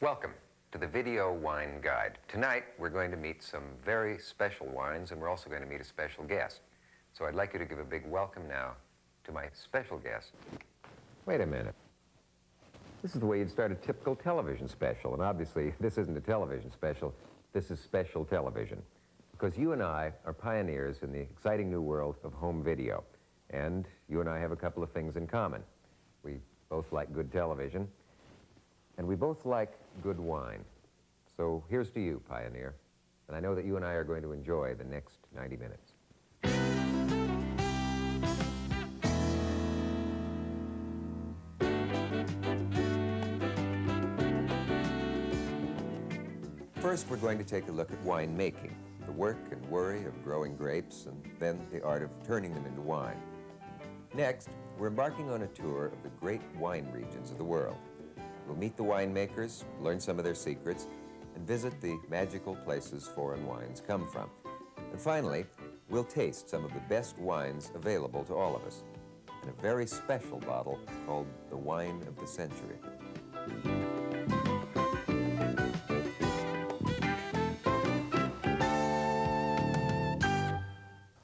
Welcome to the Video Wine Guide. Tonight, we're going to meet some very special wines, and we're also going to meet a special guest. So I'd like you to give a big welcome now to my special guest. Wait a minute. This is the way you'd start a typical television special, and obviously, this isn't a television special. This is special television, because you and I are pioneers in the exciting new world of home video, and you and I have a couple of things in common. We both like good television, and we both like good wine. So here's to you, pioneer. And I know that you and I are going to enjoy the next 90 minutes. First, we're going to take a look at wine making, the work and worry of growing grapes, and then the art of turning them into wine. Next, we're embarking on a tour of the great wine regions of the world. We'll meet the winemakers, learn some of their secrets, and visit the magical places foreign wines come from. And finally, we'll taste some of the best wines available to all of us in a very special bottle called the Wine of the Century.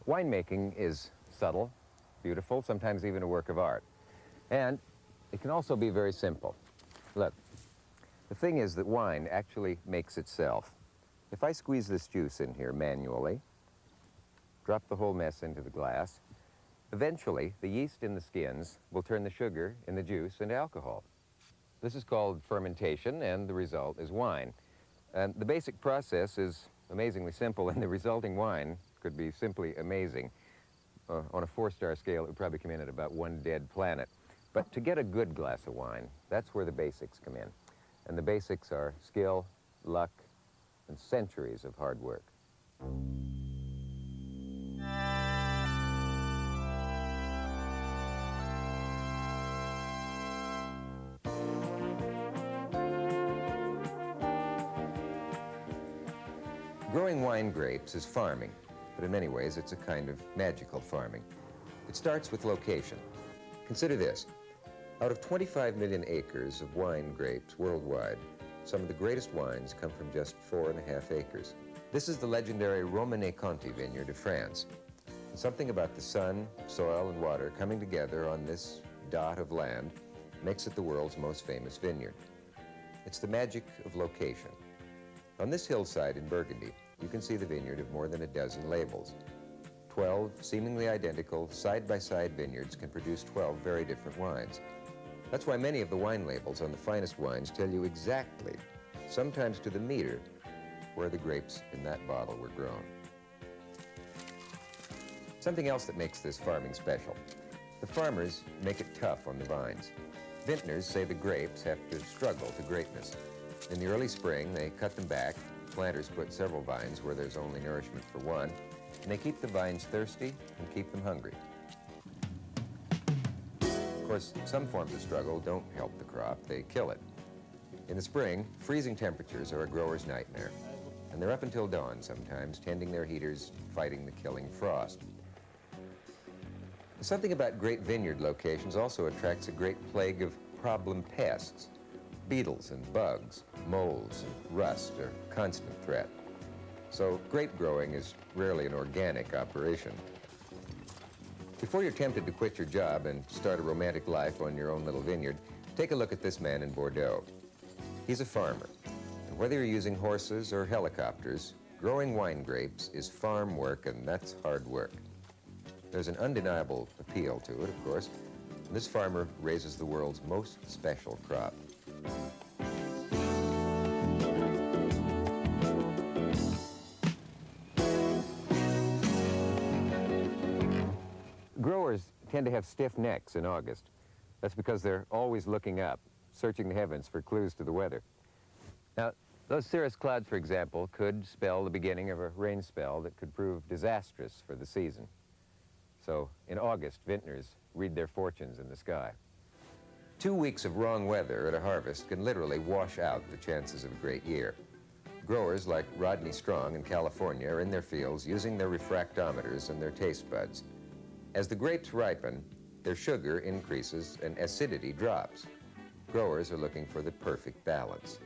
Winemaking is subtle, beautiful, sometimes even a work of art. And it can also be very simple. Look, the thing is that wine actually makes itself. If I squeeze this juice in here manually, drop the whole mess into the glass, eventually the yeast in the skins will turn the sugar in the juice into alcohol. This is called fermentation, and the result is wine. And the basic process is amazingly simple, and the resulting wine could be simply amazing. On a 4-star scale, it would probably come in at about 1 dead planet. But to get a good glass of wine, that's where the basics come in. And the basics are skill, luck, and centuries of hard work. Growing wine grapes is farming, but in many ways it's a kind of magical farming. It starts with location. Consider this. Out of 25 million acres of wine grapes worldwide, some of the greatest wines come from just 4.5 acres. This is the legendary Romanée-Conti vineyard of France. And something about the sun, soil, and water coming together on this dot of land makes it the world's most famous vineyard. It's the magic of location. On this hillside in Burgundy, you can see the vineyard of more than a dozen labels. 12 seemingly identical side-by-side vineyards can produce 12 very different wines. That's why many of the wine labels on the finest wines tell you exactly, sometimes to the meter, where the grapes in that bottle were grown. Something else that makes this farming special. The farmers make it tough on the vines. Vintners say the grapes have to struggle to greatness. In the early spring, they cut them back. Planters put several vines where there's only nourishment for one, and they keep the vines thirsty and keep them hungry. Of course, some forms of struggle don't help the crop, they kill it. In the spring, freezing temperatures are a grower's nightmare, and they're up until dawn sometimes, tending their heaters, fighting the killing frost. Something about great vineyard locations also attracts a great plague of problem pests. Beetles and bugs, molds and rust are a constant threat. So grape growing is rarely an organic operation. Before you're tempted to quit your job and start a romantic life on your own little vineyard, take a look at this man in Bordeaux. He's a farmer, and whether you're using horses or helicopters, growing wine grapes is farm work, and that's hard work. There's an undeniable appeal to it, of course. This farmer raises the world's most special crop. Growers tend to have stiff necks in August. That's because they're always looking up, searching the heavens for clues to the weather. Now, those cirrus clouds, for example, could spell the beginning of a rain spell that could prove disastrous for the season. So, in August, vintners read their fortunes in the sky. 2 weeks of wrong weather at a harvest can literally wash out the chances of a great year. Growers like Rodney Strong in California are in their fields using their refractometers and their taste buds. As the grapes ripen, their sugar increases and acidity drops. Growers are looking for the perfect balance.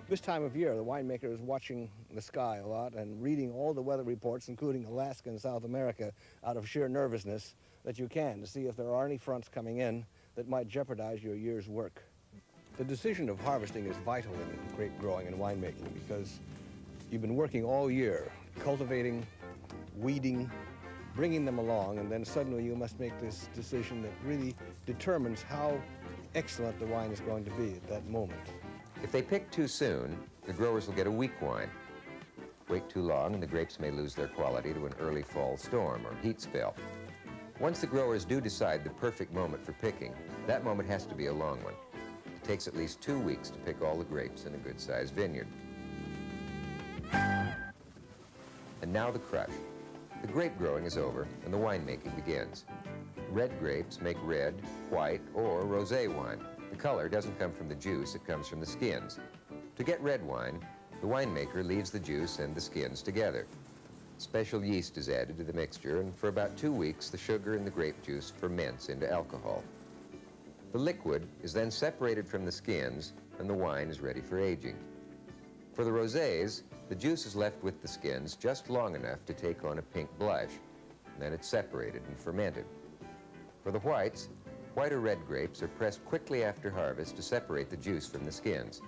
This time of year, the winemaker is watching the sky a lot and reading all the weather reports, including Alaska and South America, out of sheer nervousness that you can, to see if there are any fronts coming in that might jeopardize your year's work. The decision of harvesting is vital in grape growing and winemaking because you've been working all year, cultivating, weeding, bringing them along, and then suddenly you must make this decision that really determines how excellent the wine is going to be at that moment. If they pick too soon, the growers will get a weak wine. Wait too long and the grapes may lose their quality to an early fall storm or heat spell. Once the growers do decide the perfect moment for picking, that moment has to be a long one. It takes at least 2 weeks to pick all the grapes in a good-sized vineyard. And now the crush. The grape growing is over and the winemaking begins. Red grapes make red, white, or rosé wine. The color doesn't come from the juice, it comes from the skins. To get red wine, the winemaker leaves the juice and the skins together. Special yeast is added to the mixture, and for about 2 weeks, the sugar and the grape juice ferments into alcohol. The liquid is then separated from the skins, and the wine is ready for aging. For the rosés, the juice is left with the skins just long enough to take on a pink blush, and then it's separated and fermented. For the whites, white or red grapes are pressed quickly after harvest to separate the juice from the skins.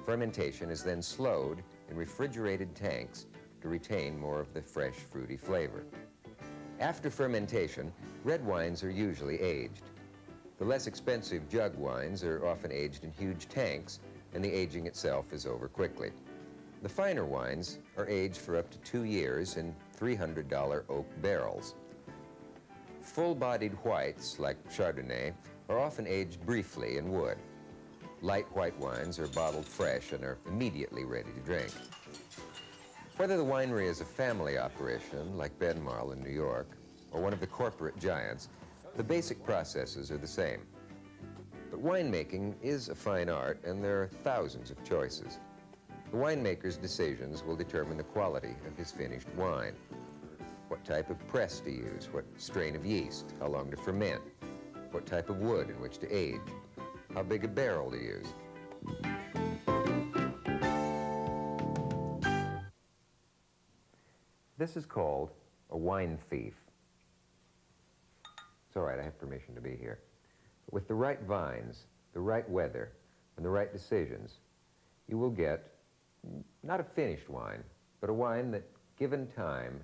Fermentation is then slowed in refrigerated tanks to retain more of the fresh, fruity flavor. After fermentation, red wines are usually aged. The less expensive jug wines are often aged in huge tanks, and the aging itself is over quickly. The finer wines are aged for up to 2 years in $300 oak barrels. Full-bodied whites, like Chardonnay, are often aged briefly in wood. Light white wines are bottled fresh and are immediately ready to drink. Whether the winery is a family operation, like Benmarl in New York, or one of the corporate giants, the basic processes are the same. But winemaking is a fine art, and there are thousands of choices. The winemaker's decisions will determine the quality of his finished wine. What type of press to use, what strain of yeast, how long to ferment, what type of wood in which to age, how big a barrel to use. This is called a wine thief. It's all right, I have permission to be here. But with the right vines, the right weather, and the right decisions, you will get not a finished wine, but a wine that, given time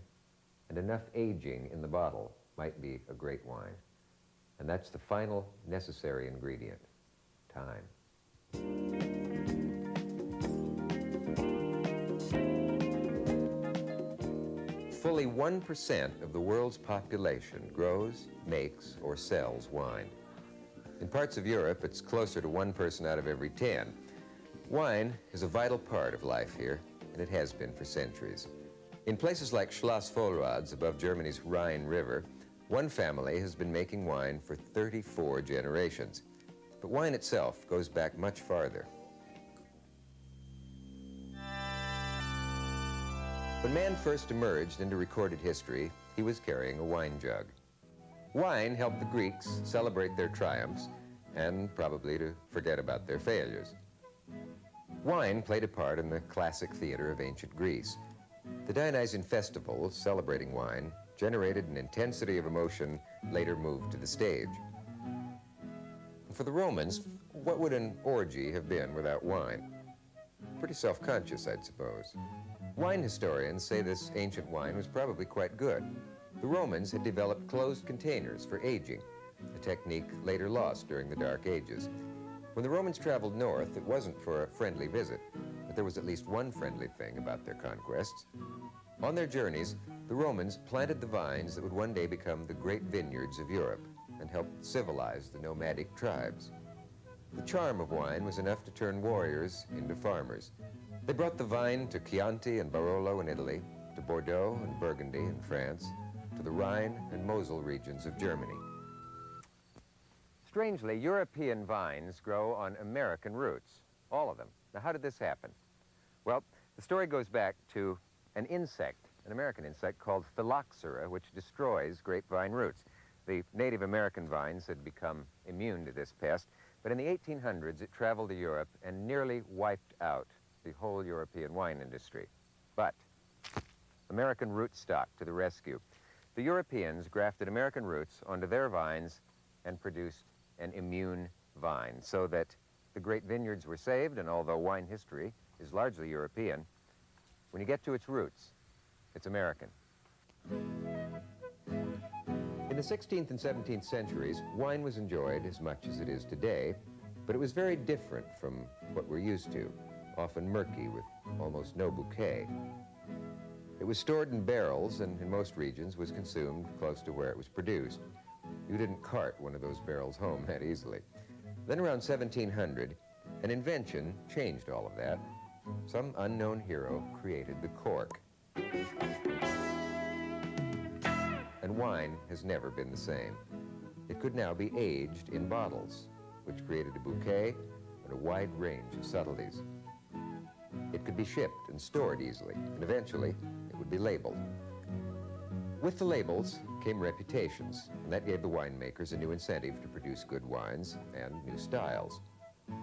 and enough aging in the bottle, might be a great wine. And that's the final necessary ingredient, time. Fully 1% of the world's population grows, makes, or sells wine. In parts of Europe, it's closer to 1 person out of every 10. Wine is a vital part of life here, and it has been for centuries. In places like Schloss Vollrads, above Germany's Rhine River, one family has been making wine for 34 generations. But wine itself goes back much farther. When man first emerged into recorded history, he was carrying a wine jug. Wine helped the Greeks celebrate their triumphs and probably to forget about their failures. Wine played a part in the classic theater of ancient Greece. The Dionysian festivals celebrating wine generated an intensity of emotion later moved to the stage. For the Romans, what would an orgy have been without wine? Pretty self-conscious, I'd suppose. Wine historians say this ancient wine was probably quite good. The Romans had developed closed containers for aging, a technique later lost during the Dark Ages. When the Romans traveled north, it wasn't for a friendly visit, but there was at least one friendly thing about their conquests. On their journeys, the Romans planted the vines that would one day become the great vineyards of Europe and help civilize the nomadic tribes. The charm of wine was enough to turn warriors into farmers. They brought the vine to Chianti and Barolo in Italy, to Bordeaux and Burgundy in France, to the Rhine and Mosel regions of Germany. Strangely, European vines grow on American roots, all of them. Now, how did this happen? Well, the story goes back to an insect, an American insect called Phylloxera, which destroys grapevine roots. The Native American vines had become immune to this pest, but in the 1800s it traveled to Europe and nearly wiped out the whole European wine industry. But American rootstock to the rescue. The Europeans grafted American roots onto their vines and produced an immune vine so that the great vineyards were saved, and although wine history is largely European, when you get to its roots, it's American. In the 16th and 17th centuries, wine was enjoyed as much as it is today, but it was very different from what we're used to, often murky with almost no bouquet. It was stored in barrels and in most regions was consumed close to where it was produced. You didn't cart one of those barrels home that easily. Then around 1700, an invention changed all of that. Some unknown hero created the cork. And wine has never been the same. It could now be aged in bottles, which created a bouquet and a wide range of subtleties. It could be shipped and stored easily, and eventually it would be labeled. With the labels came reputations, and that gave the winemakers a new incentive to produce good wines and new styles.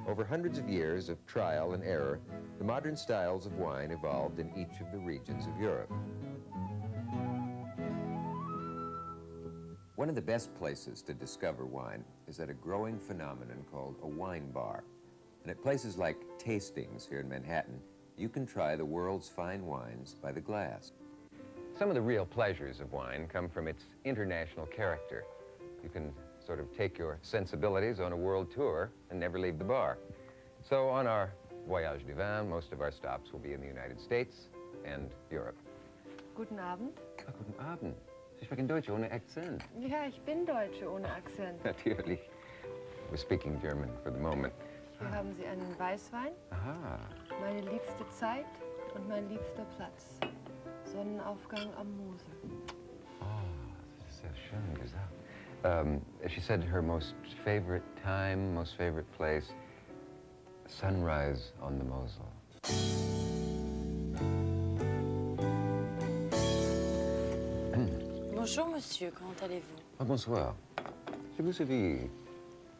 Over hundreds of years of trial and error, the modern styles of wine evolved in each of the regions of Europe. One of the best places to discover wine is at a growing phenomenon called a wine bar. And at places like Tastings here in Manhattan, you can try the world's fine wines by the glass. Some of the real pleasures of wine come from its international character. You can sort of take your sensibilities on a world tour and never leave the bar. So on our Voyage du Vin, most of our stops will be in the United States and Europe. Guten Abend. Ah, guten Abend. Sie sprechen Deutsch ohne Akzent. Ja, ich bin Deutsche ohne Akzent. Natürlich. We're speaking German for the moment. Hier haben Sie einen Weißwein, Aha. meine liebste Zeit und mein liebster Platz. Sonnenaufgang am Mosel. Oh, das ist sehr schön gesagt. She said her most favorite time, most favorite place, sunrise on the Mosel. Bonjour, monsieur. Comment allez-vous? Ah, bonsoir. Je vous ai vu,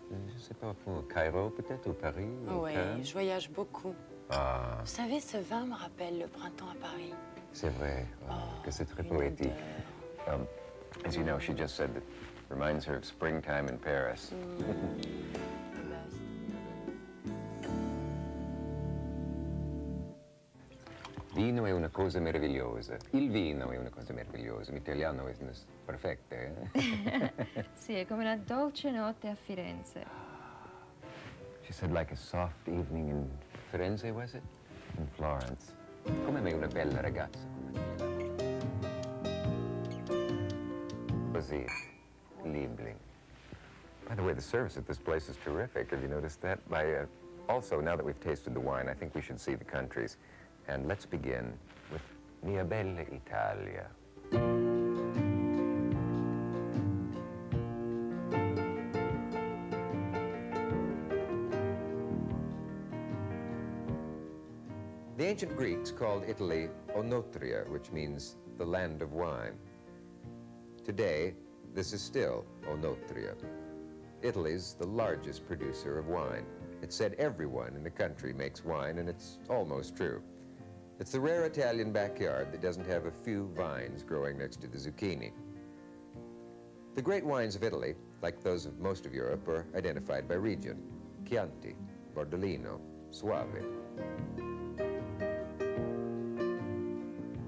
je ne sais pas, au Cairo peut-être, ou Paris, ou Oui, Cannes. je voyage beaucoup. Ah, Vous savez, ce vin me rappelle le printemps à Paris. c'est vrai, que c'est très Une poétique. odeur. As you know, she just said that reminds her of springtime in Paris. Vino è una cosa meravigliosa. Il vino è una cosa meravigliosa. L'italiano è perfetto, eh? Sì, è come una dolce notte a Firenze. She said like a soft evening in Firenze, was it? In Florence. Come me una bella ragazza come me. Così, liebling. By the way, the service at this place is terrific. Have you noticed that? Also, now that we've tasted the wine, I think we should see the countries. And let's begin with Mia Bella Italia. The ancient Greeks called Italy Onotria, which means the land of wine. Today, this is still Onotria. Italy's the largest producer of wine. It's said everyone in the country makes wine, and it's almost true. It's the rare Italian backyard that doesn't have a few vines growing next to the zucchini. The great wines of Italy, like those of most of Europe, are identified by region: Chianti, Bordolino, Soave.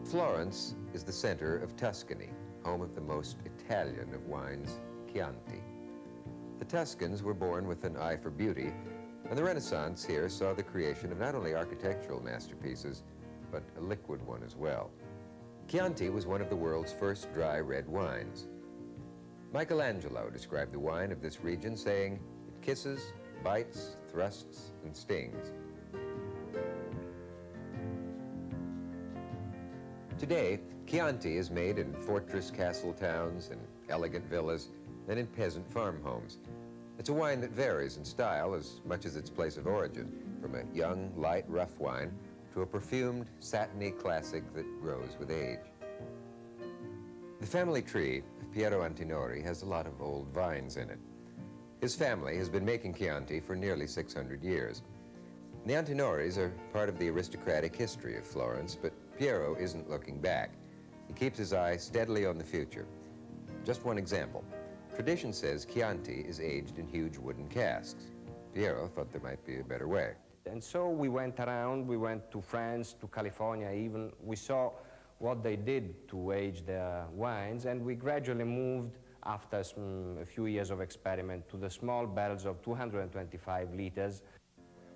Florence is the center of Tuscany, home of the most Italian of wines, Chianti. The Tuscans were born with an eye for beauty, and the Renaissance here saw the creation of not only architectural masterpieces, but a liquid one as well. Chianti was one of the world's first dry red wines. Michelangelo described the wine of this region, saying, "It kisses, bites, thrusts, and stings." Today, Chianti is made in fortress castle towns, in elegant villas, and in peasant farm homes. It's a wine that varies in style as much as its place of origin, from a young, light, rough wine to a perfumed, satiny classic that grows with age. The family tree of Piero Antinori has a lot of old vines in it. His family has been making Chianti for nearly 600 years. The Antinoris are part of the aristocratic history of Florence, but Piero isn't looking back. He keeps his eye steadily on the future. Just one example. Tradition says Chianti is aged in huge wooden casks. Piero thought there might be a better way. And so we went around, we went to France, to California even. We saw what they did to age their wines, and we gradually moved, after a few years of experiment, to the small barrels of 225 liters.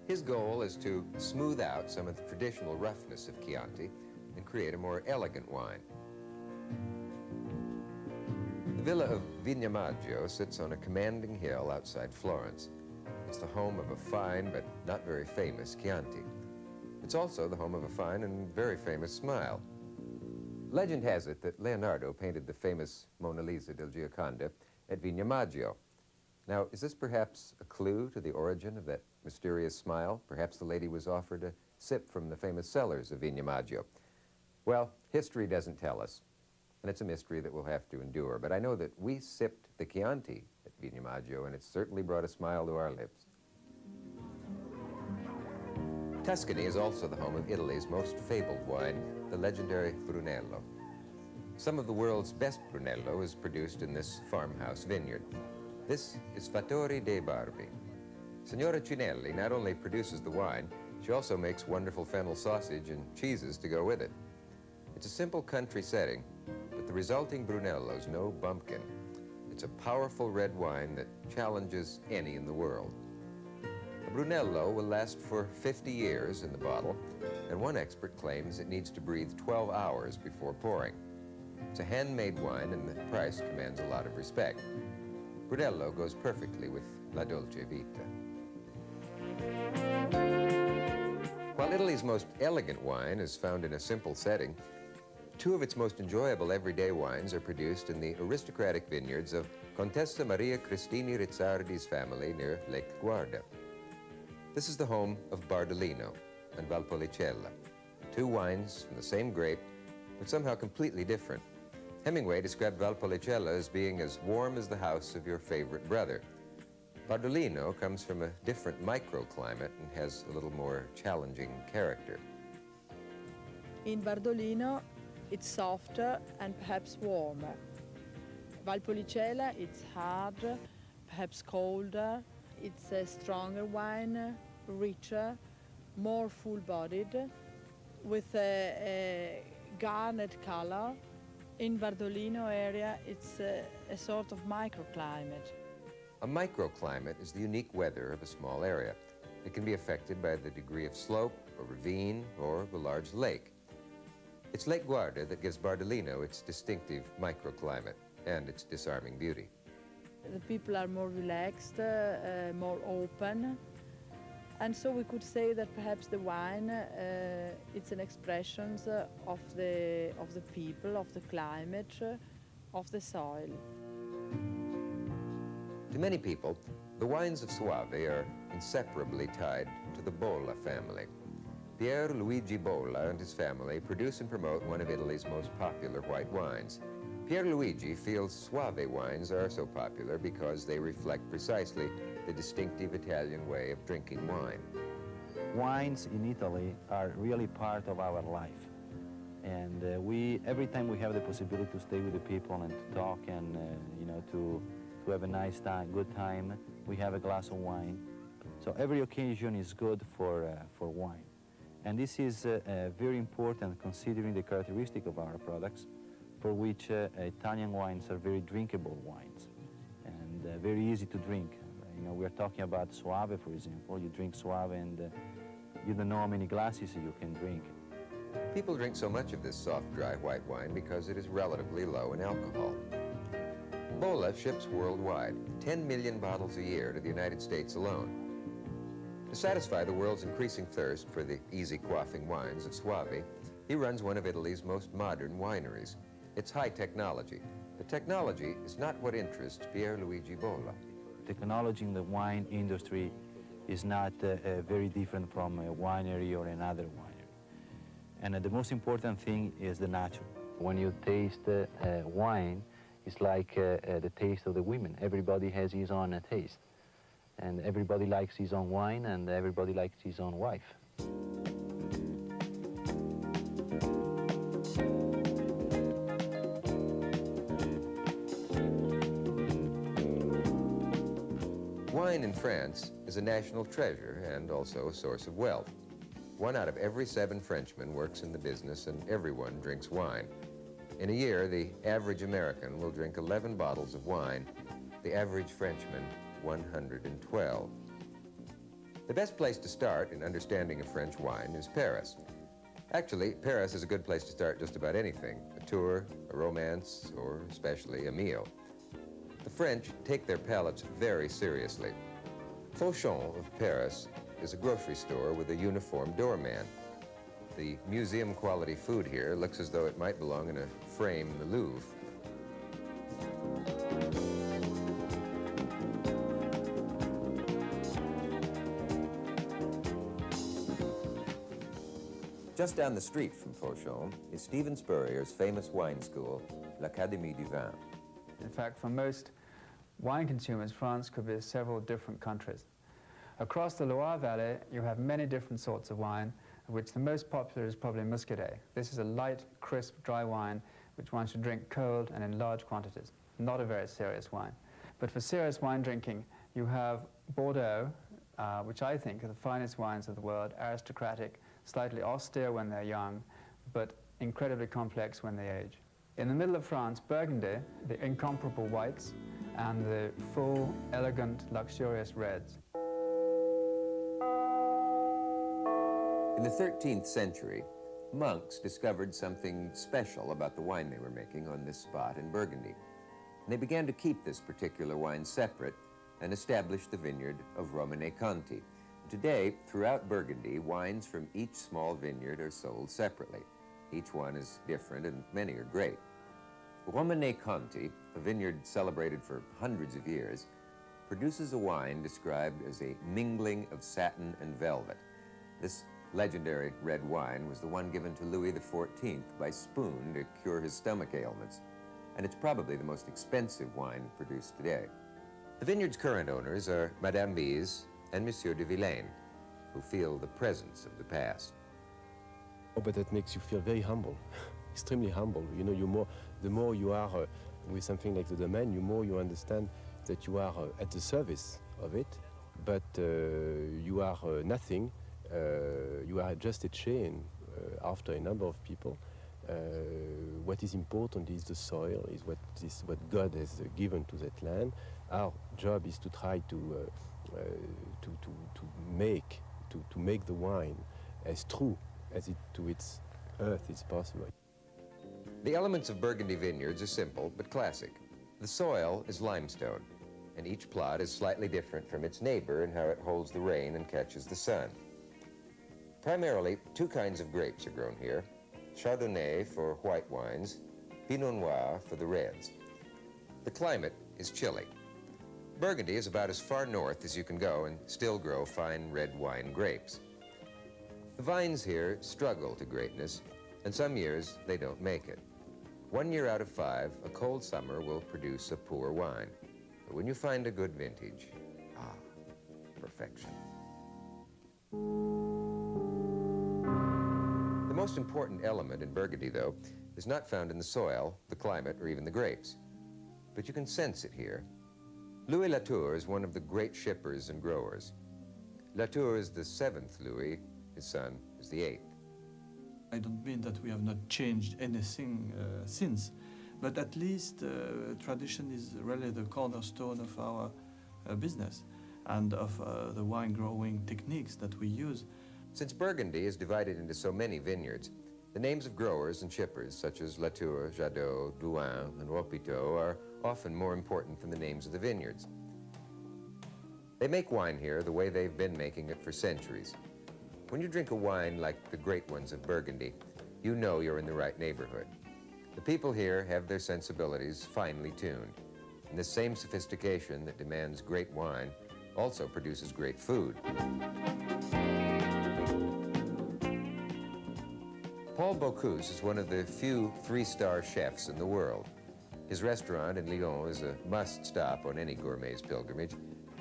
His goal is to smooth out some of the traditional roughness of Chianti and create a more elegant wine. The villa of Vignamaggio sits on a commanding hill outside Florence. It's the home of a fine but not very famous Chianti. It's also the home of a fine and very famous smile. Legend has it that Leonardo painted the famous Mona Lisa del Gioconda at Vignamaggio. Now, is this perhaps a clue to the origin of that mysterious smile? Perhaps the lady was offered a sip from the famous cellars of Vignamaggio. Well, history doesn't tell us, and it's a mystery that we'll have to endure. But I know that we sipped the Chianti at Vignamaggio, and it certainly brought a smile to our lips. Tuscany is also the home of Italy's most fabled wine, the legendary Brunello. Some of the world's best Brunello is produced in this farmhouse vineyard. This is Fattori dei Barbi. Signora Cinelli not only produces the wine, she also makes wonderful fennel sausage and cheeses to go with it. It's a simple country setting, but the resulting Brunello's no bumpkin. It's a powerful red wine that challenges any in the world. A Brunello will last for 50 years in the bottle, and one expert claims it needs to breathe 12 hours before pouring. It's a handmade wine, and the price commands a lot of respect. Brunello goes perfectly with La Dolce Vita. While Italy's most elegant wine is found in a simple setting, two of its most enjoyable everyday wines are produced in the aristocratic vineyards of Contessa Maria Cristini Rizzardi's family near Lake Guarda. This is the home of Bardolino and Valpolicella, two wines from the same grape, but somehow completely different. Hemingway described Valpolicella as being as warm as the house of your favorite brother. Bardolino comes from a different microclimate and has a little more challenging character. In Bardolino, it's softer and perhaps warmer. Valpolicella, it's hard, perhaps colder. It's a stronger wine, richer, more full-bodied, with a garnet color. In Bardolino area, it's a sort of microclimate. A microclimate is the unique weather of a small area. It can be affected by the degree of slope, a ravine, or the large lake. It's Lake Guarda that gives Bardolino its distinctive microclimate and its disarming beauty. The people are more relaxed, more open, and so we could say that perhaps the wine, it's an expression of the people, of the climate, of the soil. To many people, the wines of Soave are inseparably tied to the Bolla family. Pier Luigi Bolla and his family produce and promote one of Italy's most popular white wines. Pier Luigi feels Soave wines are so popular because they reflect precisely the distinctive Italian way of drinking wine. Wines in Italy are really part of our life. And every time we have the possibility to stay with the people and to talk and, to have a nice time, good time, we have a glass of wine. So every occasion is good for wine. And this is very important considering the characteristic of our products, for which Italian wines are very drinkable wines and very easy to drink. We're talking about Soave, for example. You drink Soave and you don't know how many glasses you can drink. People drink so much of this soft, dry white wine because it is relatively low in alcohol. Bolla ships worldwide, 10 million bottles a year to the United States alone. To satisfy the world's increasing thirst for the easy quaffing wines of Soave, he runs one of Italy's most modern wineries. It's high technology. The technology is not what interests Pier Luigi Bolla. Technology in the wine industry is not very different from a winery or another winery. And the most important thing is the natural. When you taste wine, it's like the taste of the women. Everybody has his own taste. And everybody likes his own wine, and everybody likes his own wife. Wine in France is a national treasure and also a source of wealth. 1 out of every 7 Frenchmen works in the business, and everyone drinks wine. In a year, the average American will drink 11 bottles of wine, the average Frenchman 112. The best place to start in understanding a French wine is Paris. Actually, Paris is a good place to start just about anything, a tour, a romance, or especially a meal. The French take their palates very seriously. Fauchon of Paris is a grocery store with a uniformed doorman. The museum-quality food here looks as though it might belong in a frame in the Louvre. Just down the street from Fauchon is Stephen Spurrier's famous wine school, l'Académie du Vin. In fact, for most wine consumers, France could be several different countries. Across the Loire Valley, you have many different sorts of wine, of which the most popular is probably Muscadet. This is a light, crisp, dry wine which one should drink cold and in large quantities. Not a very serious wine. But for serious wine drinking, you have Bordeaux, which I think are the finest wines of the world, aristocratic, slightly austere when they're young, but incredibly complex when they age. In the middle of France, Burgundy, the incomparable whites, and the full, elegant, luxurious reds. In the 13th century, monks discovered something special about the wine they were making on this spot in Burgundy. And they began to keep this particular wine separate and established the vineyard of Romanée-Conti. Today, throughout Burgundy, wines from each small vineyard are sold separately. Each one is different and many are great. Romanée-Conti, a vineyard celebrated for hundreds of years, produces a wine described as a mingling of satin and velvet. This legendary red wine was the one given to Louis XIV by Spoon to cure his stomach ailments, and it's probably the most expensive wine produced today. The vineyard's current owners are Madame Bise and Monsieur de Villaine, who feel the presence of the past. Oh, but that makes you feel very humble, extremely humble. You know, the more you are with something like the domain, the more you understand that you are at the service of it, but you are nothing. You are just a chain after a number of people. What is important is the soil, is what God has given to that land. Our job is to try to make the wine as true as to its earth is possible. The elements of Burgundy vineyards are simple but classic. The soil is limestone, and each plot is slightly different from its neighbor in how it holds the rain and catches the sun. Primarily, 2 kinds of grapes are grown here: Chardonnay for white wines, Pinot Noir for the reds. The climate is chilly. Burgundy is about as far north as you can go and still grow fine red wine grapes. The vines here struggle to greatness, and some years they don't make it. 1 year out of 5, a cold summer will produce a poor wine. But when you find a good vintage, perfection. The most important element in Burgundy, though, is not found in the soil, the climate, or even the grapes. But you can sense it here. Louis Latour is one of the great shippers and growers. Latour is the 7th Louis, his son is the 8th. I don't mean that we have not changed anything since, but at least tradition is really the cornerstone of our business and of the wine growing techniques that we use. Since Burgundy is divided into so many vineyards, the names of growers and shippers such as Latour, Jadot, Douin, and Ropiteau are often more important than the names of the vineyards. They make wine here the way they've been making it for centuries. When you drink a wine like the great ones of Burgundy, you know you're in the right neighborhood. The people here have their sensibilities finely tuned, and the same sophistication that demands great wine also produces great food. Paul Bocuse is one of the few 3-star chefs in the world. His restaurant in Lyon is a must-stop on any gourmet's pilgrimage,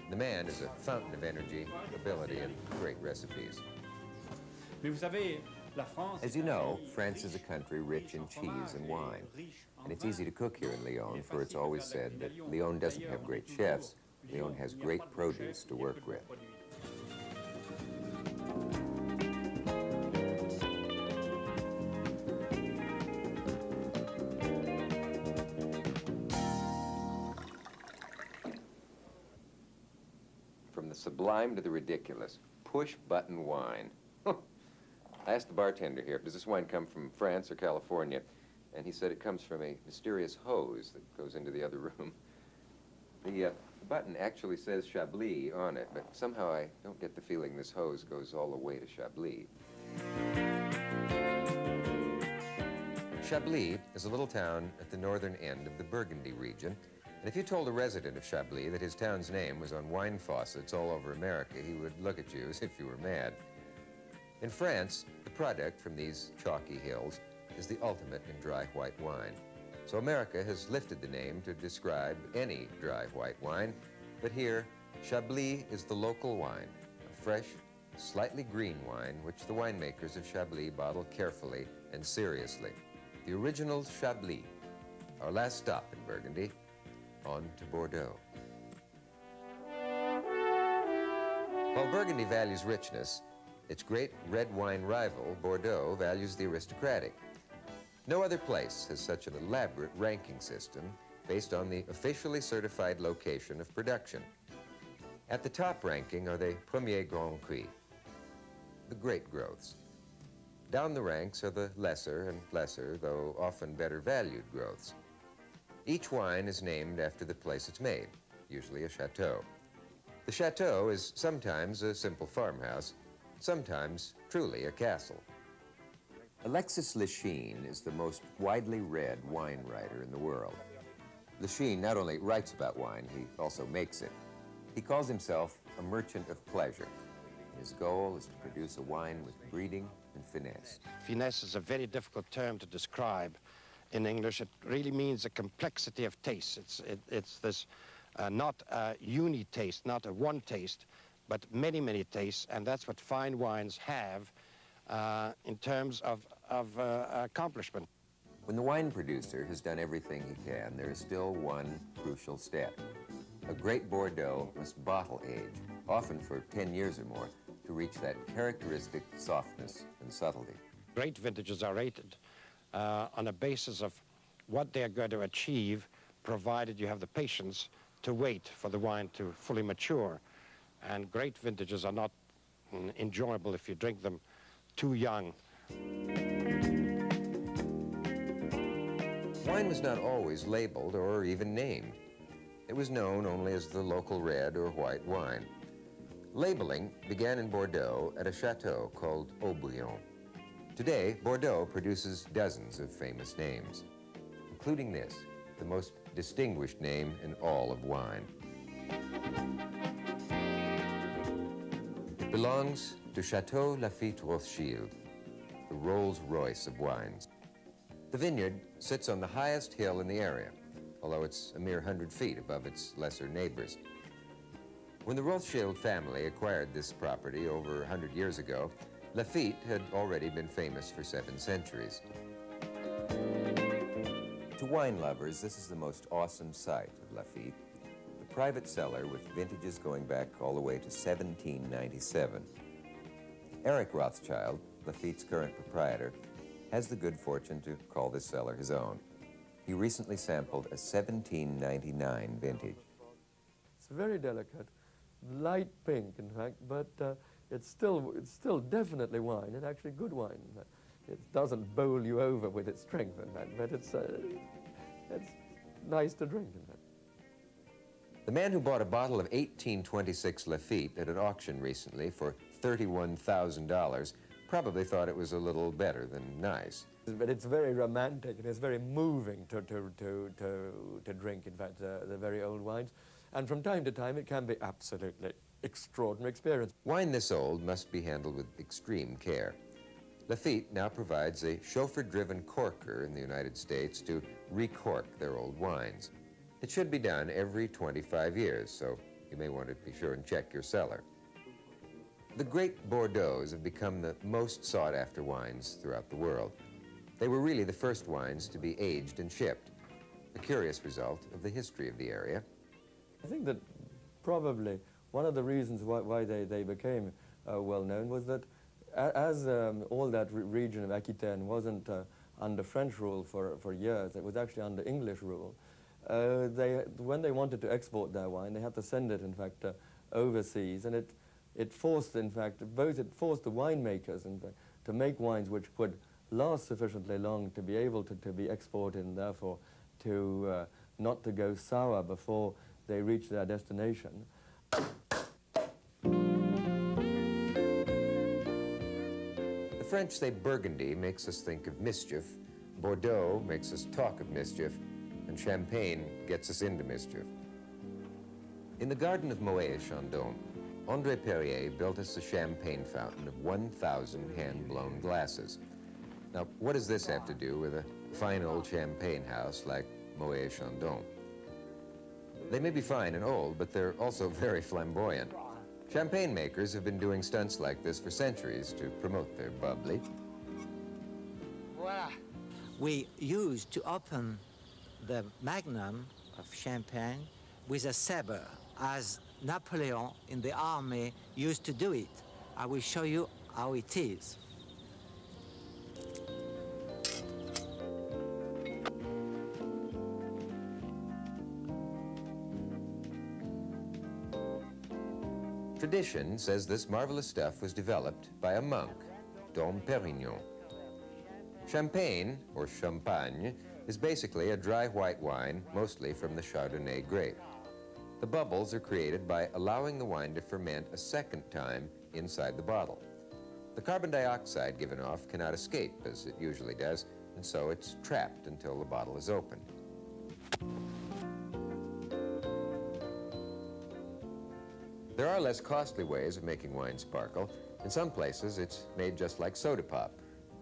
The man is a fountain of energy, ability, and great recipes. As you know, France is a country rich in cheese and wine. And it's easy to cook here in Lyon, for it's always said that Lyon doesn't have great chefs. Lyon has great produce to work with. From the sublime to the ridiculous, push-button wine. I asked the bartender here, does this wine come from France or California? And he said it comes from a mysterious hose that goes into the other room. The button actually says Chablis on it, but somehow I don't get the feeling this hose goes all the way to Chablis. Chablis is a little town at the northern end of the Burgundy region. And if you told a resident of Chablis that his town's name was on wine faucets all over America, he would look at you as if you were mad. In France, the product from these chalky hills is the ultimate in dry white wine. So America has lifted the name to describe any dry white wine, but here, Chablis is the local wine, a fresh, slightly green wine which the winemakers of Chablis bottle carefully and seriously. The original Chablis, our last stop in Burgundy, on to Bordeaux. While Burgundy values richness, its great red wine rival, Bordeaux, values the aristocratic. No other place has such an elaborate ranking system based on the officially certified location of production. At the top ranking are the Premier Grand Cru, the great growths. Down the ranks are the lesser and lesser, though often better valued growths. Each wine is named after the place it's made, usually a chateau. The chateau is sometimes a simple farmhouse, sometimes truly a castle. Alexis Lichine is the most widely read wine writer in the world. Lichine not only writes about wine, he also makes it. He calls himself a merchant of pleasure. His goal is to produce a wine with breeding and finesse. Finesse is a very difficult term to describe in English. It really means a complexity of taste. It's this not a uni-taste, not a one taste, but many, many tastes, and that's what fine wines have in terms of accomplishment. When the wine producer has done everything he can, there is still one crucial step. A great Bordeaux must bottle age, often for 10 years or more, to reach that characteristic softness and subtlety. Great vintages are rated on a basis of what they're going to achieve, provided you have the patience to wait for the wine to fully mature. And great vintages are not enjoyable if you drink them too young. Wine was not always labeled or even named. It was known only as the local red or white wine. Labeling began in Bordeaux at a chateau called Aubryon. Today, Bordeaux produces dozens of famous names, including this, the most distinguished name in all of wine. It belongs to Chateau Lafite Rothschild, the Rolls-Royce of wines. The vineyard sits on the highest hill in the area, although it's a mere 100 feet above its lesser neighbors. When the Rothschild family acquired this property over 100 years ago, Lafite had already been famous for 7 centuries. To wine lovers, this is the most awesome sight of Lafite, the private cellar with vintages going back all the way to 1797. Eric Rothschild, Lafite's current proprietor, has the good fortune to call this cellar his own. He recently sampled a 1799 vintage. It's very delicate, light pink, in fact, but it's still definitely wine, and actually good wine. It doesn't bowl you over with its strength, in fact, but it's nice to drink, in fact. The man who bought a bottle of 1826 Lafite at an auction recently for $31,000 probably thought it was a little better than nice. But it's very romantic, and it's very moving to drink, in fact, the very old wines. And from time to time, it can be absolutely extraordinary experience. Wine this old must be handled with extreme care. Lafite now provides a chauffeur-driven corker in the United States to recork their old wines. It should be done every 25 years, so You may want to be sure and check your cellar. The great Bordeaux's have become the most sought-after wines throughout the world. They were really the first wines to be aged and shipped, a curious result of the history of the area. I think that probably one of the reasons why they became well-known was that as all that region of Aquitaine wasn't under French rule for years, it was actually under English rule, when they wanted to export their wine, they had to send it, in fact, overseas, and it forced, in fact, it forced the winemakers, in fact, to make wines which could last sufficiently long to be able to be exported, and therefore to not to go sour before they reach their destination. The French say Burgundy makes us think of mischief, Bordeaux makes us talk of mischief, and Champagne gets us into mischief. In the garden of Moët Chandon, André Perrier built us a champagne fountain of 1,000 hand-blown glasses. Now, what does this have to do with a fine old champagne house like Moët Chandon? They may be fine and old, but they're also very flamboyant. Champagne makers have been doing stunts like this for centuries to promote their bubbly. Voila. We used to open the magnum of champagne with a saber, as Napoleon in the army used to do it. I will show you how it is. Tradition says this marvelous stuff was developed by a monk, Dom Pérignon. Champagne, or champagne, is basically a dry white wine, mostly from the Chardonnay grape. The bubbles are created by allowing the wine to ferment a second time inside the bottle. The carbon dioxide given off cannot escape, as it usually does, and so it's trapped until the bottle is opened. There are less costly ways of making wine sparkle. In some places, it's made just like soda pop,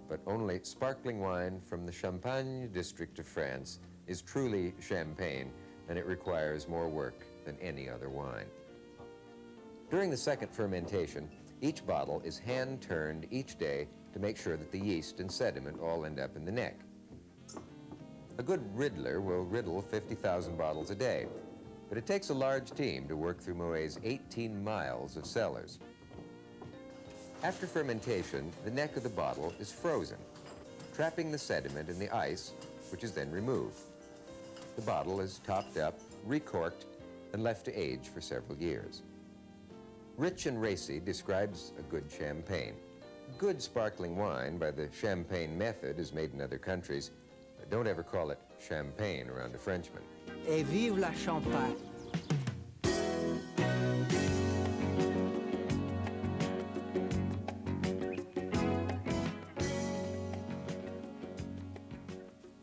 but only sparkling wine from the Champagne district of France is truly champagne, and it requires more work than any other wine. During the second fermentation, each bottle is hand-turned each day to make sure that the yeast and sediment all end up in the neck. A good riddler will riddle 50,000 bottles a day, but it takes a large team to work through Moët's 18 miles of cellars. After fermentation, the neck of the bottle is frozen, trapping the sediment in the ice, which is then removed. The bottle is topped up, recorked, and left to age for several years. Rich and Racy describes a good champagne. Good sparkling wine by the champagne method is made in other countries. Don't ever call it champagne around a Frenchman. Et vive la Champagne!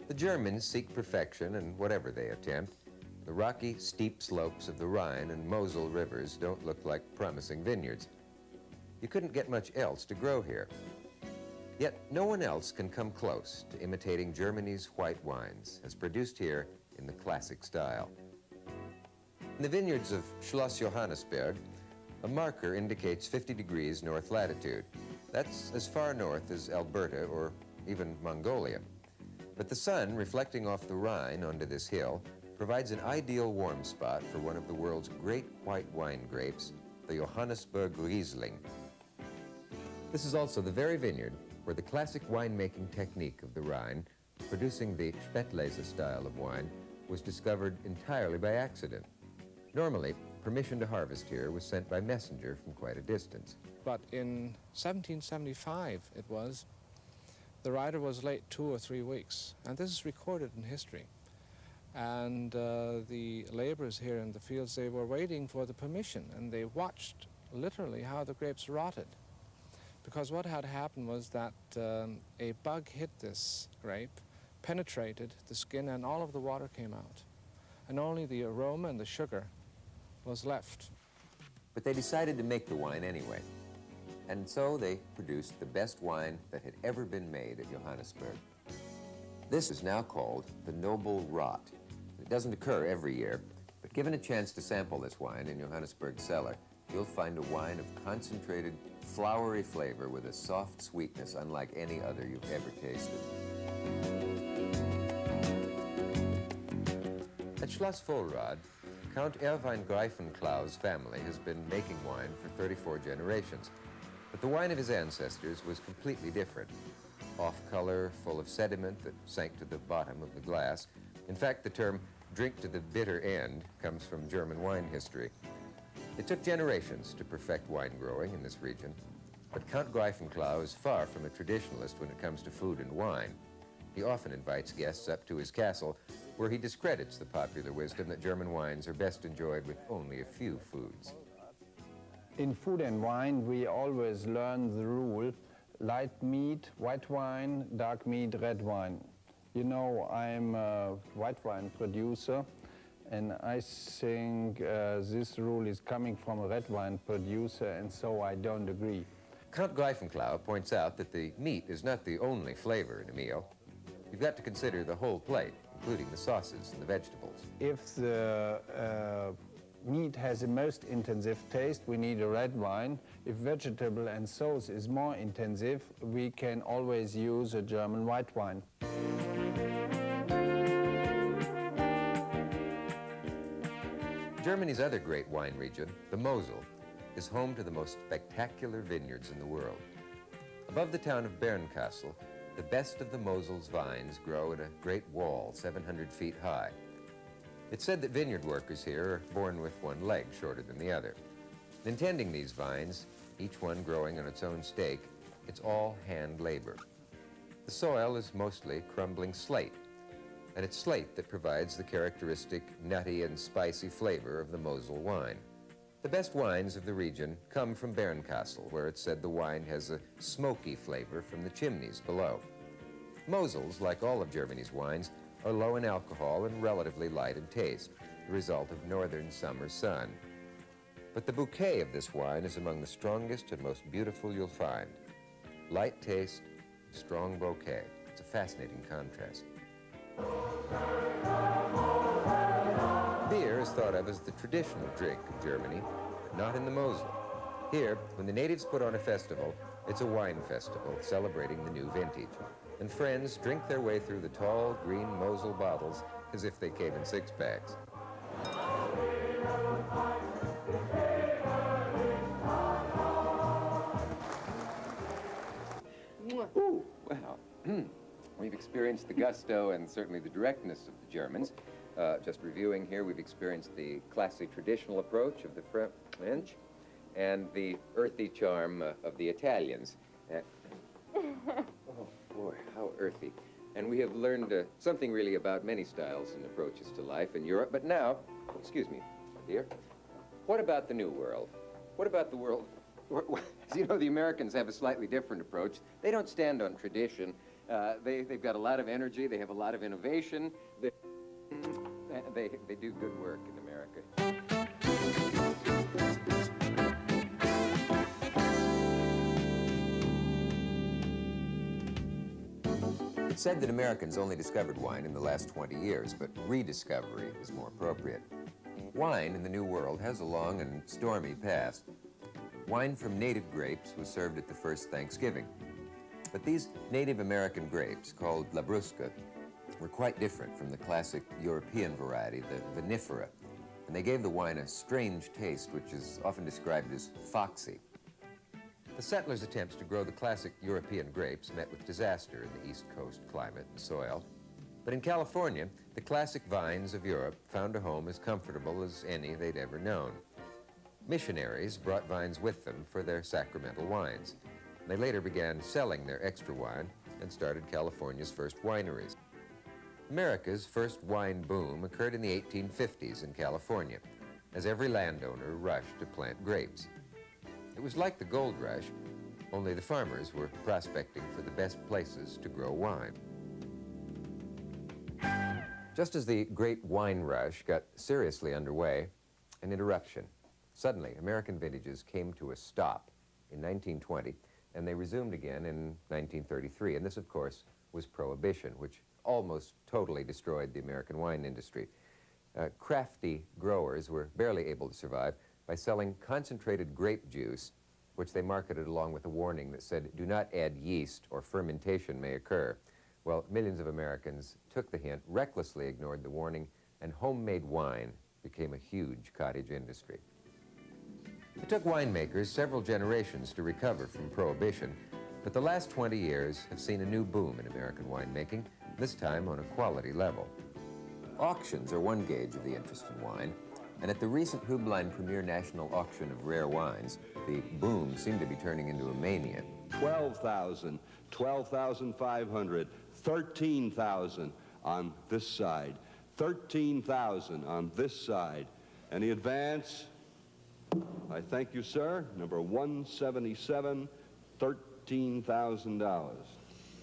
The Germans seek perfection in whatever they attempt. The rocky, steep slopes of the Rhine and Mosel rivers don't look like promising vineyards. You couldn't get much else to grow here. Yet no one else can come close to imitating Germany's white wines, as produced here in the classic style. In the vineyards of Schloss Johannesberg, a marker indicates 50 degrees north latitude. That's as far north as Alberta or even Mongolia. But the sun reflecting off the Rhine onto this hill provides an ideal warm spot for one of the world's great white wine grapes, the Johannesburg Riesling. This is also the very vineyard where the classic winemaking technique of the Rhine, producing the Spätlese style of wine, was discovered entirely by accident. Normally, permission to harvest here was sent by messenger from quite a distance. But in 1775, it was, the rider was late 2 or 3 weeks, and this is recorded in history. And the laborers here in the fields, they were waiting for the permission, and they watched literally how the grapes rotted. Because what had happened was that a bug hit this grape, penetrated the skin, and all of the water came out. And only the aroma and the sugar was left. But they decided to make the wine anyway. And so they produced the best wine that had ever been made at Johannesburg. This is now called the Noble Rot. It doesn't occur every year, but Given a chance to sample this wine in Johannesburg's cellar, you'll find a wine of concentrated, flowery flavor with a soft sweetness unlike any other you've ever tasted. At Schloss Vollrad, Count Erwin Greifenklau's family has been making wine for 34 generations. But the wine of his ancestors was completely different. Off-color, full of sediment that sank to the bottom of the glass. In fact, the term drink to the bitter end comes from German wine history. It took generations to perfect wine growing in this region, but Count Greifenklau is far from a traditionalist when it comes to food and wine. He often invites guests up to his castle, where he discredits the popular wisdom that German wines are best enjoyed with only a few foods. In food and wine, we always learn the rule, light meat, white wine, dark meat, red wine. You know, I'm a white wine producer, and I think this rule is coming from a red wine producer, and so I don't agree. Count Greifenklau points out that the meat is not the only flavor in a meal. You've got to consider the whole plate, including the sauces and the vegetables. If the meat has the most intensive taste, we need a red wine. If vegetable and sauce is more intensive, we can always use a German white wine. Germany's other great wine region, the Mosel, is home to the most spectacular vineyards in the world. Above the town of Bernkastel, the best of the Mosel's vines grow at a great wall 700 feet high. It's said that vineyard workers here are born with one leg shorter than the other. In tending these vines, each one growing on its own stake, it's all hand labor. The soil is mostly crumbling slate, and it's slate that provides the characteristic nutty and spicy flavor of the Mosel wine. The best wines of the region come from Bernkastel, where it's said the wine has a smoky flavor from the chimneys below. Mosels, like all of Germany's wines, are low in alcohol and relatively light in taste, the result of northern summer sun. But the bouquet of this wine is among the strongest and most beautiful you'll find. Light taste, strong bouquet. It's a fascinating contrast. Beer is thought of as the traditional drink of Germany, but not in the Mosel. Here, when the natives put on a festival, it's a wine festival celebrating the new vintage. And friends drink their way through the tall, green Mosel bottles as if they came in six-packs. Ooh, well, we've experienced the gusto and certainly the directness of the Germans. Just reviewing here, we've experienced the classic traditional approach of the French and the earthy charm of the Italians. Oh, boy, how earthy. And we have learned something really about many styles and approaches to life in Europe. But now, excuse me, dear, what about the New World? What about the world? You know, the Americans have a slightly different approach. They don't stand on tradition. They've got a lot of energy. They have a lot of innovation. They do good work in America. It's said that Americans only discovered wine in the last 20 years, but rediscovery is more appropriate. Wine in the New World has a long and stormy past. Wine from native grapes was served at the first Thanksgiving. But these Native American grapes, called Labrusca, were quite different from the classic European variety, the vinifera, and they gave the wine a strange taste, which is often described as foxy. The settlers' attempts to grow the classic European grapes met with disaster in the East Coast climate and soil. But in California, the classic vines of Europe found a home as comfortable as any they'd ever known. Missionaries brought vines with them for their sacramental wines. They later began selling their extra wine and started California's first wineries. America's first wine boom occurred in the 1850s in California, as every landowner rushed to plant grapes. It was like the gold rush, only the farmers were prospecting for the best places to grow wine. Just as the great wine rush got seriously underway, an interruption. Suddenly, American vintages came to a stop in 1920, and they resumed again in 1933. And this, of course, was Prohibition, which almost totally destroyed the American wine industry. Crafty growers were barely able to survive by selling concentrated grape juice, which they marketed along with a warning that said, "Do not add yeast or fermentation may occur." Well, millions of Americans took the hint, recklessly ignored the warning, and homemade wine became a huge cottage industry. It took winemakers several generations to recover from Prohibition, but the last 20 years have seen a new boom in American winemaking, this time on a quality level. Auctions are one gauge of the interest in wine, and at the recent Hubline Premier National Auction of Rare Wines, the boom seemed to be turning into a mania. 12,000, 12,500, 13,000 on this side, 13,000 on this side. Any advance? I thank you, sir. Number 177, $13,000.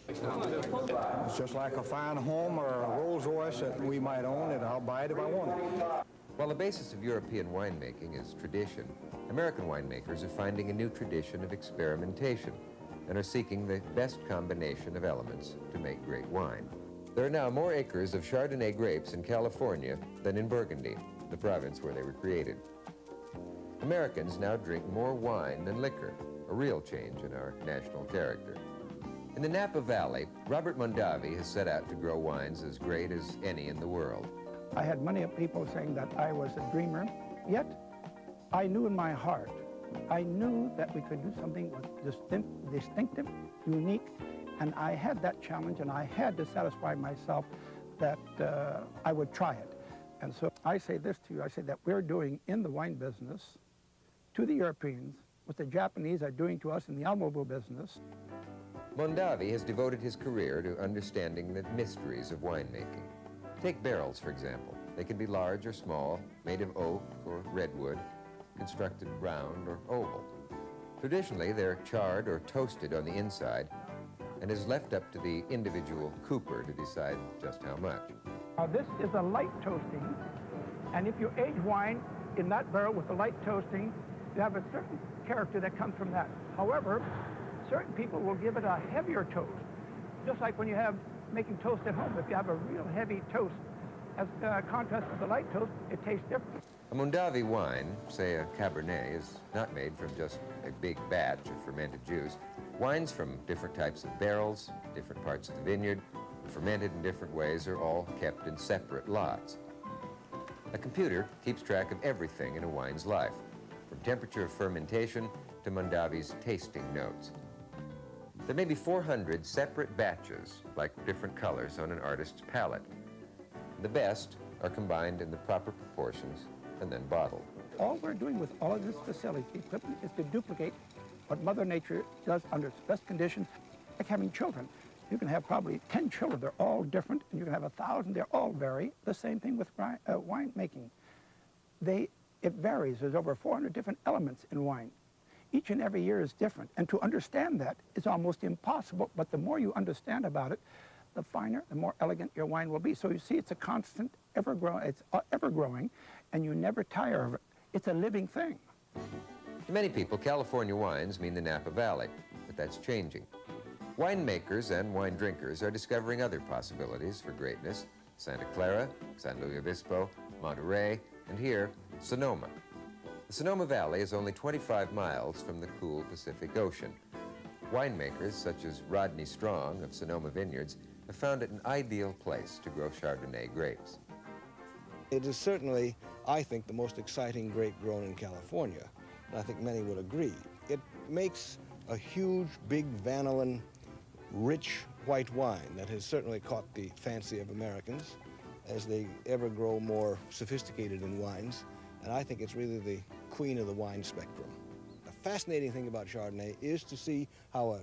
It's just like a fine home or a Rolls Royce that we might own, and I'll buy it if I want it. While the basis of European winemaking is tradition, American winemakers are finding a new tradition of experimentation and are seeking the best combination of elements to make great wine. There are now more acres of Chardonnay grapes in California than in Burgundy, the province where they were created. Americans now drink more wine than liquor, a real change in our national character. In the Napa Valley, Robert Mondavi has set out to grow wines as great as any in the world. I had many people saying that I was a dreamer, yet I knew in my heart, I knew that we could do something distinctive, unique, and I had that challenge, and I had to satisfy myself that I would try it. And so I say this to you, I say that we're doing in the wine business to the Europeans what the Japanese are doing to us in the automobile business. Mondavi has devoted his career to understanding the mysteries of winemaking. Take barrels, for example. They can be large or small, made of oak or redwood, constructed round or oval. Traditionally, they're charred or toasted on the inside and is left up to the individual cooper to decide just how much. Now this is a light toasting, and if you age wine in that barrel with the light toasting, you have a certain character that comes from that. However, certain people will give it a heavier toast, just like when you have making toast at home. If you have a real heavy toast, as contrast with the light toast, it tastes different. A Mondavi wine, say a Cabernet, is not made from just a big batch of fermented juice. Wines from different types of barrels, different parts of the vineyard, fermented in different ways, are all kept in separate lots. A computer keeps track of everything in a wine's life, from temperature of fermentation to Mondavi's tasting notes. There may be 400 separate batches, like different colors on an artist's palette. The best are combined in the proper proportions and then bottled. All we're doing with all of this facility equipment is to duplicate what Mother Nature does under its best conditions, like having children. You can have probably 10 children, they're all different, and you can have 1,000, they're all vary. The same thing with wine making. It varies. There's over 400 different elements in wine. Each and every year is different, and to understand that is almost impossible, but the more you understand about it, the finer, the more elegant your wine will be. So you see, it's a constant, ever-growing, and you never tire of it. It's a living thing. To many people, California wines mean the Napa Valley, but that's changing. Winemakers and wine drinkers are discovering other possibilities for greatness: Santa Clara, San Luis Obispo, Monterey, and here, Sonoma. The Sonoma Valley is only 25 miles from the cool Pacific Ocean. Winemakers such as Rodney Strong of Sonoma Vineyards have found it an ideal place to grow Chardonnay grapes. It is certainly, I think, the most exciting grape grown in California, and I think many would agree. It makes a huge, big, vanillin, rich white wine that has certainly caught the fancy of Americans as they ever grow more sophisticated in wines, and I think it's really the queen of the wine spectrum. The fascinating thing about Chardonnay is to see how a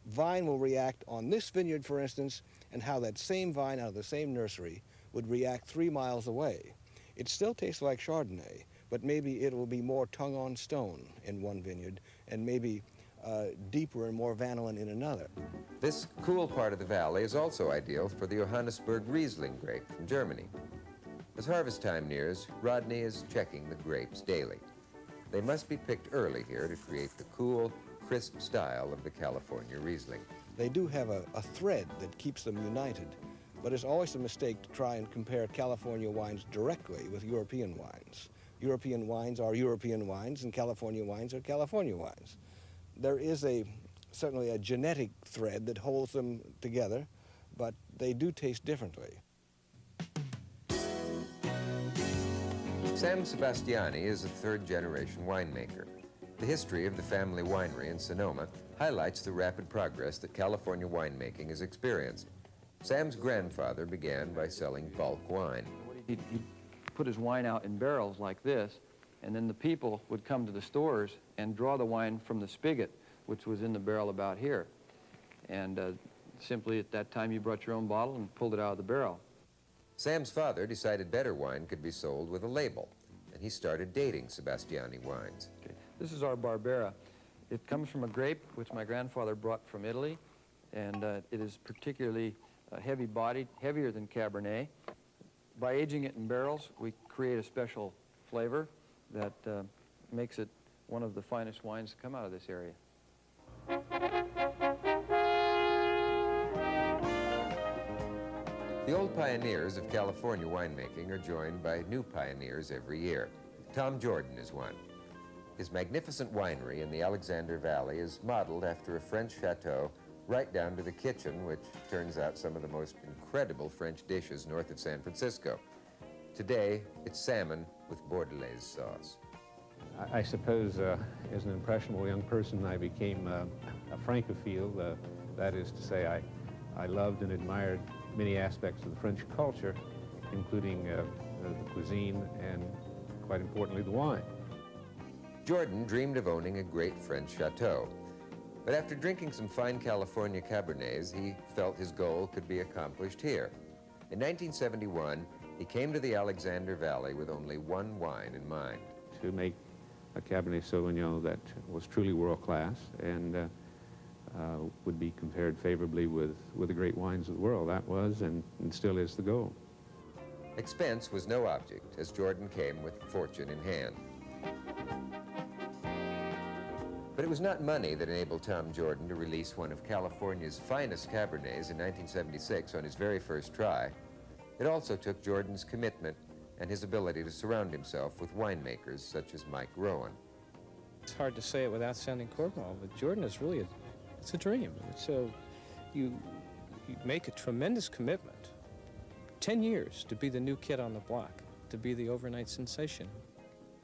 vine will react on this vineyard, for instance, and how that same vine out of the same nursery would react 3 miles away. It still tastes like Chardonnay, but maybe it will be more tongue on stone in one vineyard and maybe deeper and more vanillin in another. This cool part of the valley is also ideal for the Johannesburg Riesling grape from Germany. As harvest time nears, Rodney is checking the grapes daily. They must be picked early here to create the cool, crisp style of the California Riesling. They do have a thread that keeps them united, But it's always a mistake to try and compare California wines directly with European wines. European wines are European wines, and California wines are California wines. There is certainly a genetic thread that holds them together, but they do taste differently. Sam Sebastiani is a third-generation winemaker. The history of the family winery in Sonoma highlights the rapid progress that California winemaking has experienced. Sam's grandfather began by selling bulk wine. He'd put his wine out in barrels like this, and then the people would come to the stores and draw the wine from the spigot, which was in the barrel about here. And simply at that time you brought your own bottle and pulled it out of the barrel. Sam's father decided better wine could be sold with a label, and he started dating Sebastiani wines. Okay. This is our Barbera. It comes from a grape which my grandfather brought from Italy, and it is particularly heavy-bodied, heavier than Cabernet. By aging it in barrels, we create a special flavor that makes it one of the finest wines to come out of this area. The old pioneers of California winemaking are joined by new pioneers every year. Tom Jordan is one. His magnificent winery in the Alexander Valley is modeled after a French chateau right down to the kitchen, which turns out some of the most incredible French dishes north of San Francisco. Today, it's salmon with Bordelaise sauce. I suppose as an impressionable young person, I became a Francophile. That is to say, I loved and admired many aspects of the French culture, including the cuisine and, quite importantly, the wine. Jordan dreamed of owning a great French chateau. But after drinking some fine California Cabernets, he felt his goal could be accomplished here. In 1971, he came to the Alexander Valley with only one wine in mind. To make a Cabernet Sauvignon that was truly world-class and would be compared favorably with the great wines of the world. That was and still is the goal. Expense was no object, as Jordan came with fortune in hand. But it was not money that enabled Tom Jordan to release one of California's finest Cabernets in 1976 on his very first try. It also took Jordan's commitment and his ability to surround himself with winemakers such as Mike Rowan. It's hard to say it without sounding cordial, but Jordan is really it's a dream. So you make a tremendous commitment, 10 years to be the new kid on the block, to be the overnight sensation.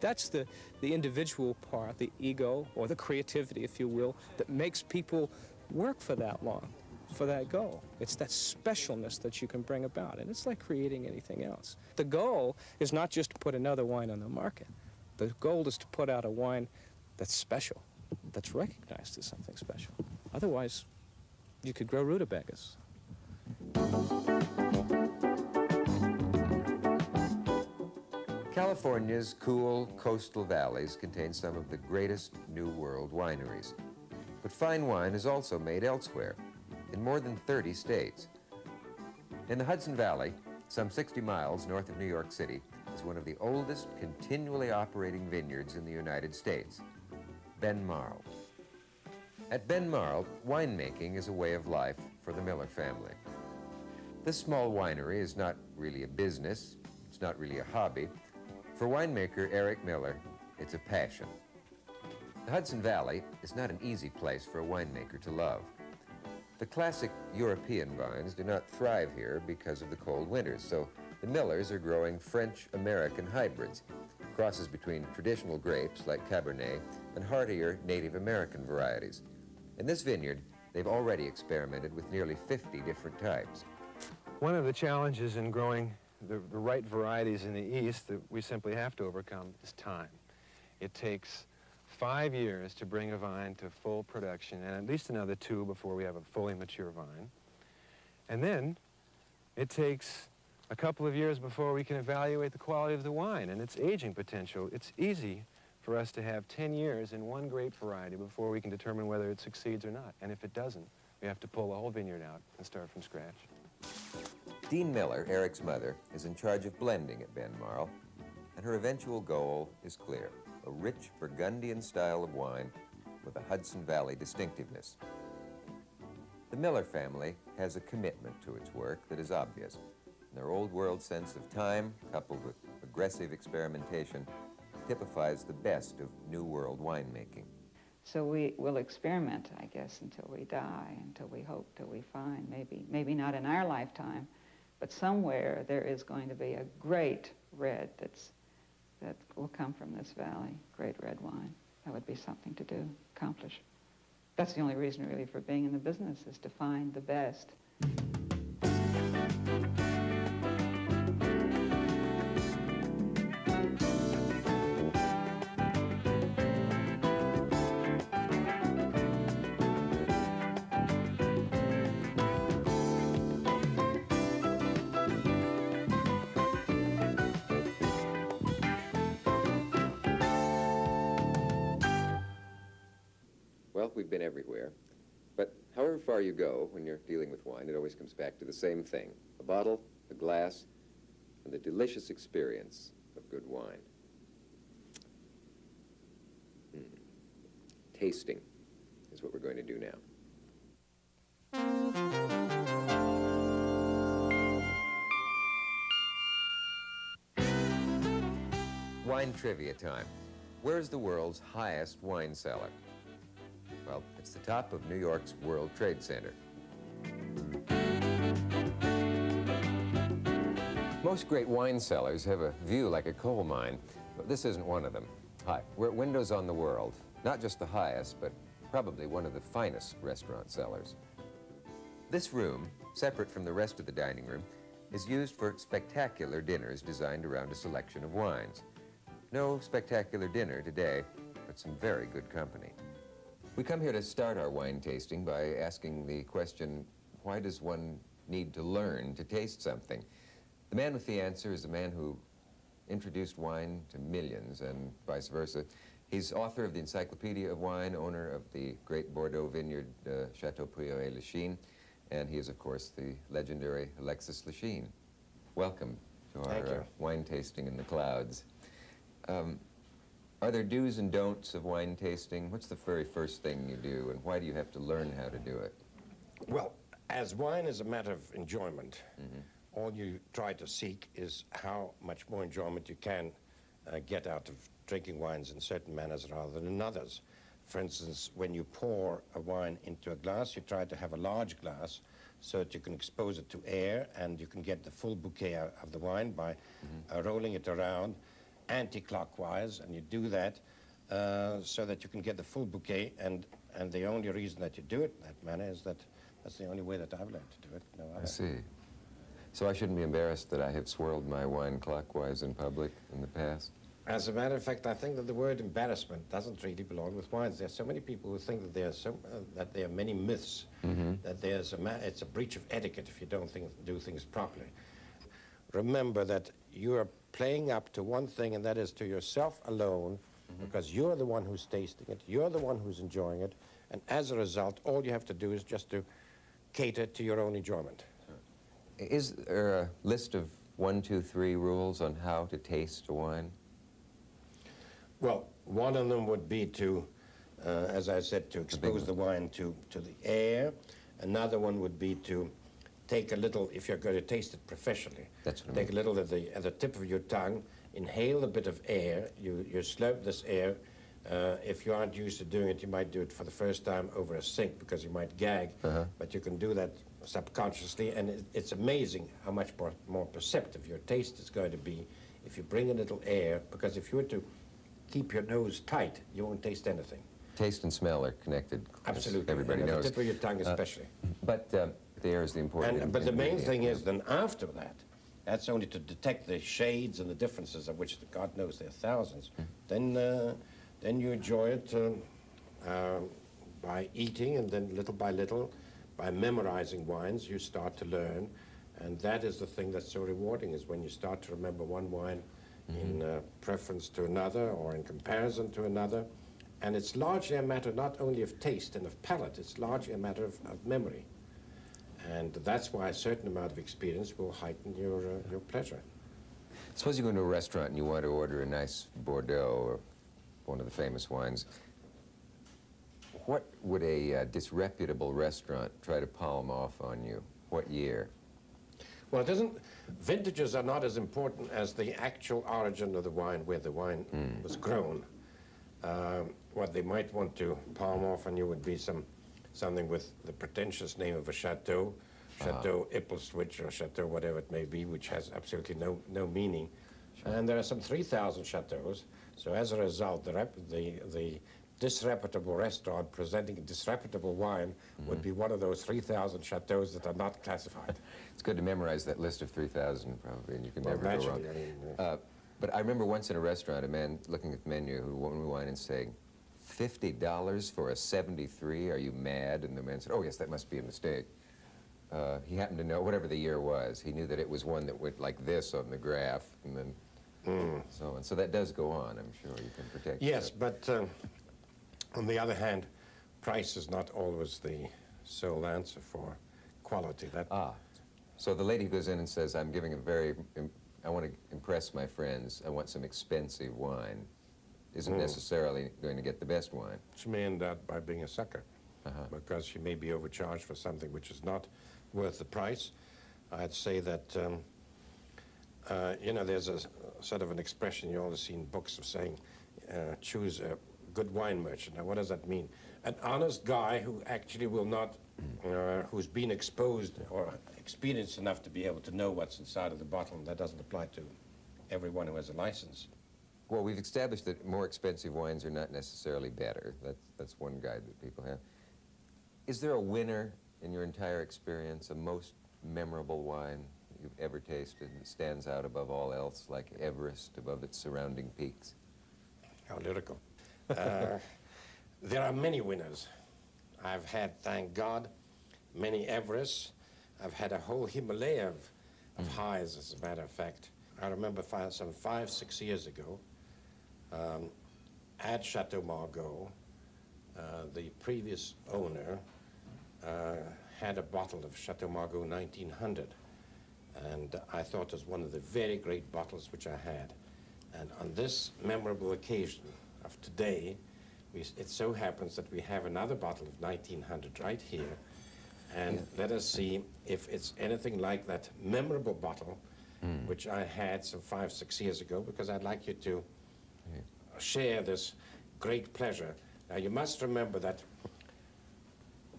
That's the individual part, the ego, or the creativity, if you will, that makes people work for that long, for that goal. It's that specialness that you can bring about, and it's like creating anything else. The goal is not just to put another wine on the market. The goal is to put out a wine that's special, that's recognized as something special. Otherwise, you could grow rutabagas. California's cool coastal valleys contain some of the greatest New World wineries. But fine wine is also made elsewhere, in more than 30 states. In the Hudson Valley, some 60 miles north of New York City, is one of the oldest continually operating vineyards in the United States, Ben Marl. At Ben Marl, winemaking is a way of life for the Miller family. This small winery is not really a business, it's not really a hobby. For winemaker Eric Miller, it's a passion. The Hudson Valley is not an easy place for a winemaker to love. The classic European vines do not thrive here because of the cold winters, so the Millers are growing French-American hybrids, crosses between traditional grapes like Cabernet and hardier Native American varieties. In this vineyard, they've already experimented with nearly 50 different types. One of the challenges in growing the right varieties in the East that we simply have to overcome is time. It takes 5 years to bring a vine to full production, and at least another 2 before we have a fully mature vine. And then it takes a couple of years before we can evaluate the quality of the wine and its aging potential. It's easy for us to have 10 years in one grape variety before we can determine whether it succeeds or not. And if it doesn't, we have to pull the whole vineyard out and start from scratch. Dean Miller, Eric's mother, is in charge of blending at Ben Marl, and her eventual goal is clear: a rich Burgundian style of wine with a Hudson Valley distinctiveness. The Miller family has a commitment to its work that is obvious. Their old world sense of time, coupled with aggressive experimentation, typifies the best of New World winemaking. So we will experiment, I guess, until we die, until we hope, till we find, maybe not in our lifetime, but somewhere there is going to be a great red that will come from this valley, great red wine. That would be something to do, accomplish. That's the only reason really for being in the business, is to find the best. Well, we've been everywhere, but however far you go when you're dealing with wine, it always comes back to the same thing: a bottle, a glass, and the delicious experience of good wine. Tasting is what we're going to do now. Wine trivia time. Where's the world's highest wine cellar? Well, it's the top of New York's World Trade Center. Most great wine cellars have a view like a coal mine, but this isn't one of them. Hi, we're at Windows on the World. Not just the highest, but probably one of the finest restaurant cellars. This room, separate from the rest of the dining room, is used for spectacular dinners designed around a selection of wines. No spectacular dinner today, but some very good company. We come here to start our wine tasting by asking the question, why does one need to learn to taste something? The man with the answer is a man who introduced wine to millions and vice versa. He's author of the Encyclopedia of Wine, owner of the great Bordeaux vineyard, Chateau Prieuré-Lachine, and he is, of course, the legendary Alexis Lachine. Welcome to our wine tasting in the clouds. Are there do's and don'ts of wine tasting? What's the very first thing you do, and why do you have to learn how to do it? Well, as wine is a matter of enjoyment, all you try to seek is how much more enjoyment you can get out of drinking wines in certain manners rather than in others. For instance, when you pour a wine into a glass, you try to have a large glass so that you can expose it to air and you can get the full bouquet out of the wine by rolling it around anti-clockwise, and you do that so that you can get the full bouquet, and the only reason that you do it in that manner is that that's the only way that I've learned to do it. No other. I see. So I shouldn't be embarrassed that I have swirled my wine clockwise in public in the past? As a matter of fact, I think that the word embarrassment doesn't really belong with wines. There are so many people who think that there are many myths, that it's a breach of etiquette if you don't do things properly. Remember that you are playing up to one thing, and that is to yourself alone, because you're the one who's tasting it, you're the one who's enjoying it, and as a result, all you have to do is just to cater to your own enjoyment. Is there a list of 1, 2, 3 rules on how to taste a wine? Well, one of them would be to, as I said, to expose the wine to the air. Another one would be to take a little, if you're going to taste it professionally, take a little at the tip of your tongue, inhale a bit of air, you slurp this air. If you aren't used to doing it, you might do it for the first time over a sink because you might gag, but you can do that subconsciously, and it's amazing how much more perceptive your taste is going to be if you bring a little air, because if you were to keep your nose tight, you won't taste anything. Taste and smell are connected. Absolutely. Everybody and knows. At the tip of your tongue especially. But the air is the important But the main thing is then after that, that's only to detect the shades and the differences, of which God knows there are thousands. Then you enjoy it by eating, and then little by little, by memorizing wines, you start to learn. And that is the thing that's so rewarding, is when you start to remember one wine in preference to another or in comparison to another. And it's largely a matter not only of taste and of palate, it's largely a matter of memory. And that's why a certain amount of experience will heighten your pleasure. Suppose you go into a restaurant and you want to order a nice Bordeaux or one of the famous wines. What would a disreputable restaurant try to palm off on you? What year? Well, it isn't, vintages are not as important as the actual origin of the wine, where the wine was grown. What they might want to palm off on you would be something with the pretentious name of a chateau, Chateau Ippleswich or Chateau whatever it may be, which has absolutely no meaning. Sure. And there are some 3,000 chateaus, so as a result, the disreputable restaurant presenting disreputable wine would be one of those 3,000 chateaus that are not classified. It's good to memorize that list of 3,000 probably, and you can never go wrong. I mean, but I remember once in a restaurant, a man looking at the menu who wanted wine and saying, $50 for a 73, are you mad? And the man said, oh yes, that must be a mistake. He happened to know, whatever the year was, he knew that it was one that went like this on the graph, and then so on. So that does go on, I'm sure. You can protect Yes, yourself. but on the other hand, price is not always the sole answer for quality. So the lady goes in and says, I'm giving I want to impress my friends, I want some expensive wine. Isn't necessarily going to get the best wine. She may end up by being a sucker, because she may be overcharged for something which is not worth the price. I'd say that, you know, there's a sort of an expression you always see in books of saying, choose a good wine merchant. Now, what does that mean? An honest guy who actually will not, who's been exposed or experienced enough to be able to know what's inside of the bottle, and that doesn't apply to everyone who has a license. Well, we've established that more expensive wines are not necessarily better. That's one guide that people have. Is there a winner in your entire experience, a most memorable wine you've ever tasted that stands out above all else, like Everest above its surrounding peaks? How lyrical. There are many winners. I've had, thank God, many Everests. I've had a whole Himalaya of highs, as a matter of fact. I remember some 5, 6 years ago, at Chateau Margaux, the previous owner had a bottle of Chateau Margaux 1900, and I thought it was one of the very great bottles which I had. And on this memorable occasion of today, it so happens that we have another bottle of 1900 right here, and let us see if it's anything like that memorable bottle which I had some 5, 6 years ago, because I'd like you to share this great pleasure. Now, you must remember that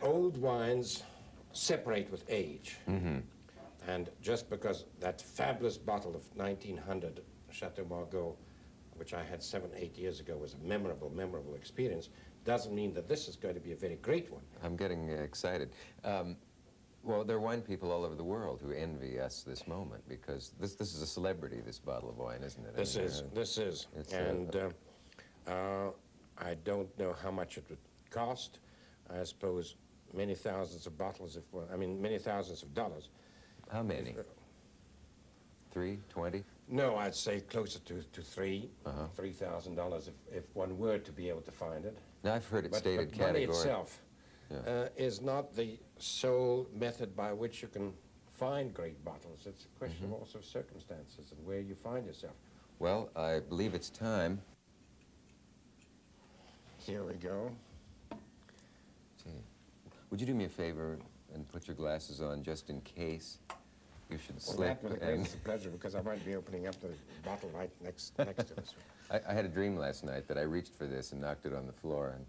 old wines separate with age. And just because that fabulous bottle of 1900 Chateau Margaux, which I had 7, 8 years ago, was a memorable experience, doesn't mean that this is going to be a very great one. I'm getting excited. Well, there are wine people all over the world who envy us this moment, because this is a celebrity, this bottle of wine, isn't it? This is. And I don't know how much it would cost. I suppose many thousands of bottles, many thousands of dollars. How many? 3, 20? No, I'd say closer to $3,000 if one were to be able to find it. Now, I've heard it stated but money categorically. itself is not the sole method by which you can find great bottles. It's a question of also circumstances and where you find yourself. Well, I believe it's time. Here we go. Would you do me a favor and put your glasses on just in case you should Well, slip? that was a pleasure, because I might be opening up the bottle right next to this one. I had a dream last night that I reached for this and knocked it on the floor. And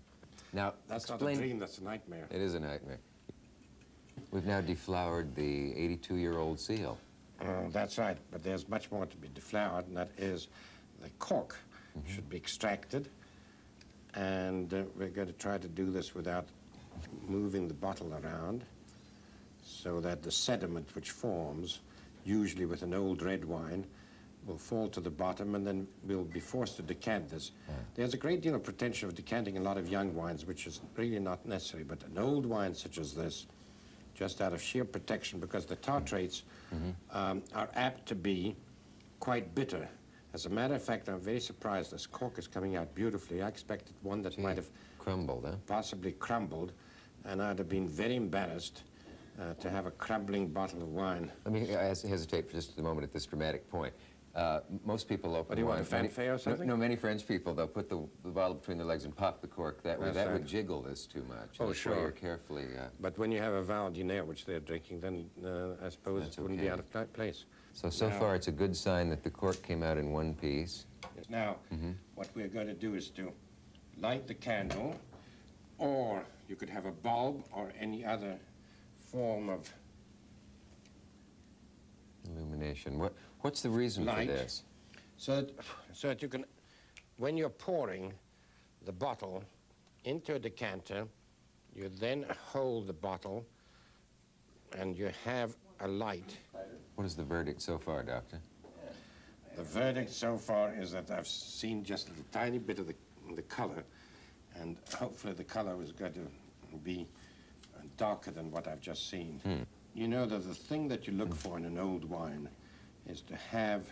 now, That's explain. not a dream, that's a nightmare. It is a nightmare. We've now deflowered the 82-year-old seal. That's right, but there's much more to be deflowered, and that is the cork should be extracted. And we're going to try to do this without moving the bottle around, so that the sediment which forms, usually with an old red wine, will fall to the bottom, and then we'll be forced to decant this. There's a great deal of pretension of decanting a lot of young wines, which is really not necessary, but an old wine such as this, just out of sheer protection, because the tartrates are apt to be quite bitter. As a matter of fact, I'm very surprised this cork is coming out beautifully. I expected one that might have crumbled, possibly crumbled, and I'd have been very embarrassed to have a crumbling bottle of wine. Let me hesitate for just a moment at this dramatic point. Most people open What, do you want wine. a fanfare or something? No, many French people, they'll put the bottle between their legs and pop the cork that way. That's That right. would jiggle this too much. Oh, That's sure. why you're carefully... But when you have a Val d'Honneur, which they're drinking, then I suppose it wouldn't be out of place. So Now- far it's a good sign that the cork came out in one piece. Now, what we're going to do is to light the candle, or you could have a bulb or any other form of Illumination. What's the reason light, for this? so that you can, when you're pouring the bottle into a decanter, you then hold the bottle and you have a light. What is the verdict so far, Doctor? The verdict so far is that I've seen just a tiny bit of the color, and hopefully the color is going to be darker than what I've just seen. You know that the thing that you look for in an old wine is to have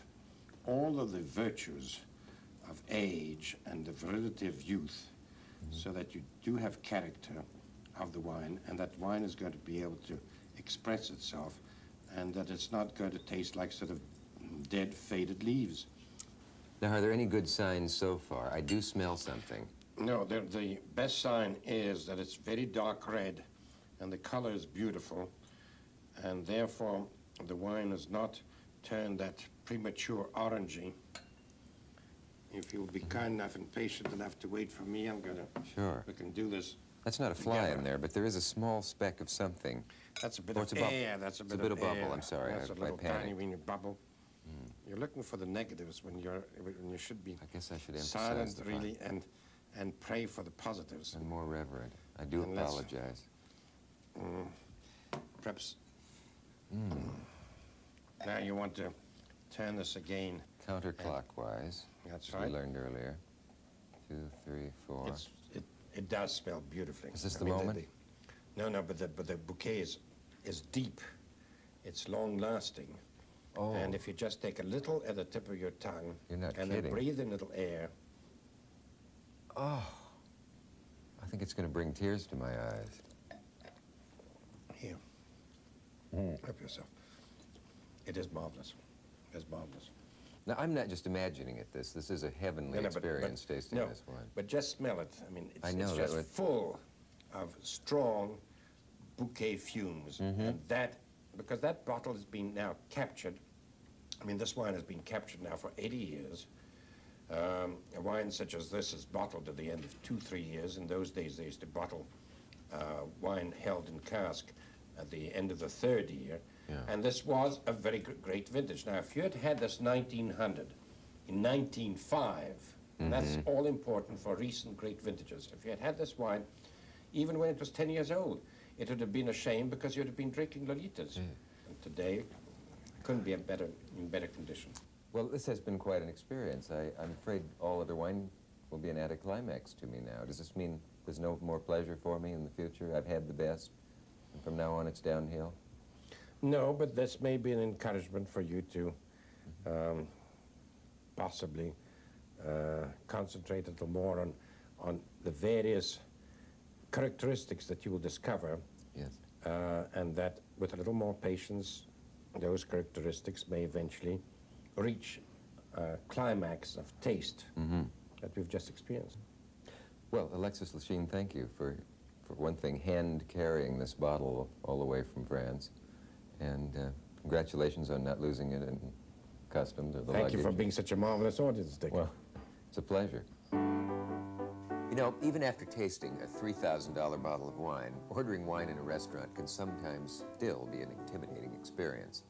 all of the virtues of age and the virility of youth, so that you do have character of the wine, and that wine is going to be able to express itself, and that it's not going to taste like sort of dead, faded leaves. Now, are there any good signs so far? I do smell something. No, the best sign is that it's very dark red, and the color is beautiful, and therefore the wine has not turned that premature orangey. If you'll be kind enough and patient enough to wait for me, I'm gonna... Sure. We can do this. That's not a fly together. in there, but there is a small speck of something. That's a bit Oh, of it's a bubble. air. That's a It's bit, of bubble. air. I'm sorry. That's a I little panicked. tiny weeny bubble. You're looking for the negatives when you should be. I guess I should emphasize silent, the really, and pray for the positives. And more reverent. I do And let's- apologize. Perhaps. Now you want to turn this again. Counterclockwise. That's as right. we learned earlier. 2, 3, 4. It does smell beautifully. Is this I the mean, moment? No, but the bouquet is deep. It's long lasting. Oh. And if you just take a little at the tip of your tongue You're not and kidding. then breathe in a little air. Oh. I think it's going to bring tears to my eyes. Here. Help yourself. It is marvelous. It's marvelous. Now, I'm not just imagining it. This is a heavenly No, experience tasting no, this wine. but just smell it. I mean, I it's know that just would- full of strong bouquet fumes. And that, because that bottle has been now captured, I mean, this wine has been captured now for 80 years. A wine such as this is bottled at the end of 2-3 years. In those days, they used to bottle wine held in cask at the end of the 3rd year. Yeah. And this was a very great vintage. Now, if you had had this 1900 in 1905, and that's all important for recent great vintages. If you had had this wine, even when it was 10 years old, it would have been a shame because you'd have been drinking Lolitas. And today, it couldn't be in better condition. Well, this has been quite an experience. I'm afraid all other wine will be an anticlimax to me now. Does this mean there's no more pleasure for me in the future? I've had the best, and from now on it's downhill? No, but this may be an encouragement for you to possibly concentrate a little more on the various characteristics that you will discover. Yes. And that with a little more patience, those characteristics may eventually reach a climax of taste that we've just experienced. Well, Alexis Lachine, thank you for one thing, hand-carrying this bottle all the way from France. And congratulations on not losing it in customs or the luggage. Thank you for being such a marvelous audience, Dick. Well, it's a pleasure. You know, even after tasting a $3,000 bottle of wine, ordering wine in a restaurant can sometimes still be an intimidating experience.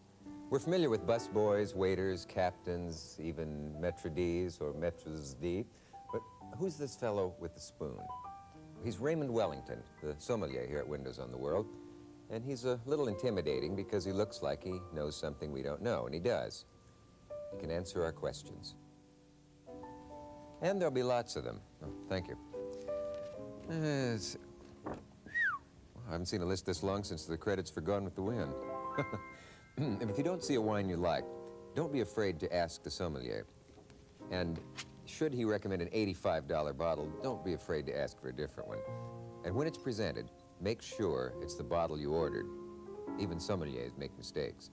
We're familiar with busboys, waiters, captains, even maîtres d's or maîtres d', but who's this fellow with the spoon? He's Raymond Wellington, the sommelier here at Windows on the World, and he's a little intimidating because he looks like he knows something we don't know, and he does. He can answer our questions. And there'll be lots of them. Oh, thank you. I haven't seen a list this long since the credits for Gone with the Wind. If you don't see a wine you like, don't be afraid to ask the sommelier. And should he recommend an $85 bottle, don't be afraid to ask for a different one. And when it's presented, make sure it's the bottle you ordered. Even sommeliers make mistakes.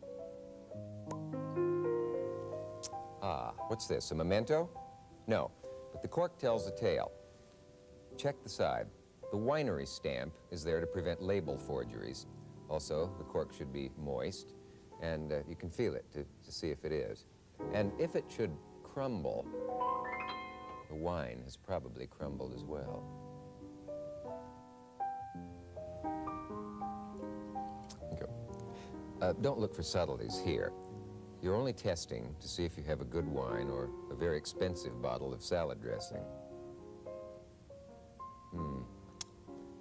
Ah, what's this, a memento? No, but the cork tells the tale. Check the side. The winery stamp is there to prevent label forgeries. Also, the cork should be moist, and you can feel it to see if it is. And if it should crumble, the wine has probably crumbled as well. Okay. Don't look for subtleties here. You're only testing to see if you have a good wine or a very expensive bottle of salad dressing.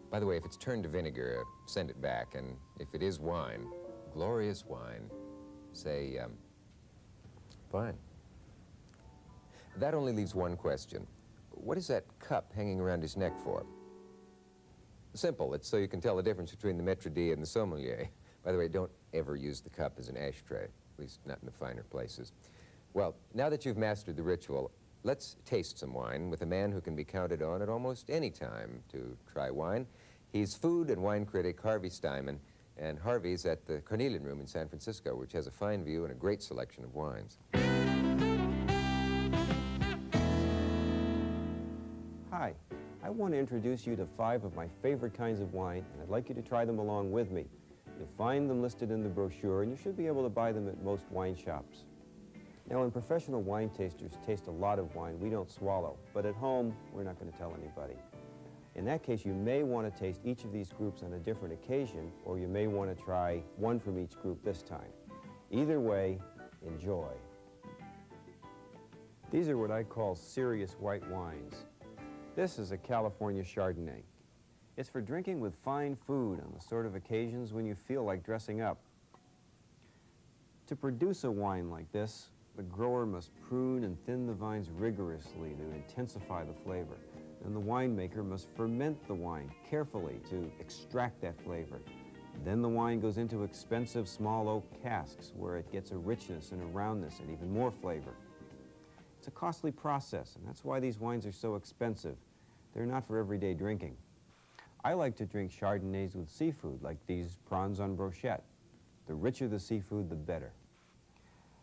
By the way, if it's turned to vinegar, send it back, and if it is wine, glorious wine, say, fine. That only leaves one question. What is that cup hanging around his neck for? Simple. It's so you can tell the difference between the maître d' and the sommelier. By the way, don't ever use the cup as an ashtray, at least not in the finer places. Well, now that you've mastered the ritual, let's taste some wine with a man who can be counted on at almost any time to try wine. He's food and wine critic Harvey Steinman, and Harvey's at the Carnelian Room in San Francisco, which has a fine view and a great selection of wines. Hi, I want to introduce you to 5 of my favorite kinds of wine, and I'd like you to try them along with me. You'll find them listed in the brochure, and you should be able to buy them at most wine shops. Now, when professional wine tasters taste a lot of wine, we don't swallow, but at home, we're not going to tell anybody. In that case, you may want to taste each of these groups on a different occasion, or you may want to try one from each group this time. Either way, enjoy. These are what I call serious white wines. This is a California Chardonnay. It's for drinking with fine food on the sort of occasions when you feel like dressing up. To produce a wine like this, the grower must prune and thin the vines rigorously to intensify the flavor. And the winemaker must ferment the wine carefully to extract that flavor. Then the wine goes into expensive small oak casks where it gets a richness and a roundness and even more flavor. It's a costly process, and that's why these wines are so expensive. They're not for everyday drinking. I like to drink Chardonnays with seafood, like these prawns on brochette. The richer the seafood, the better.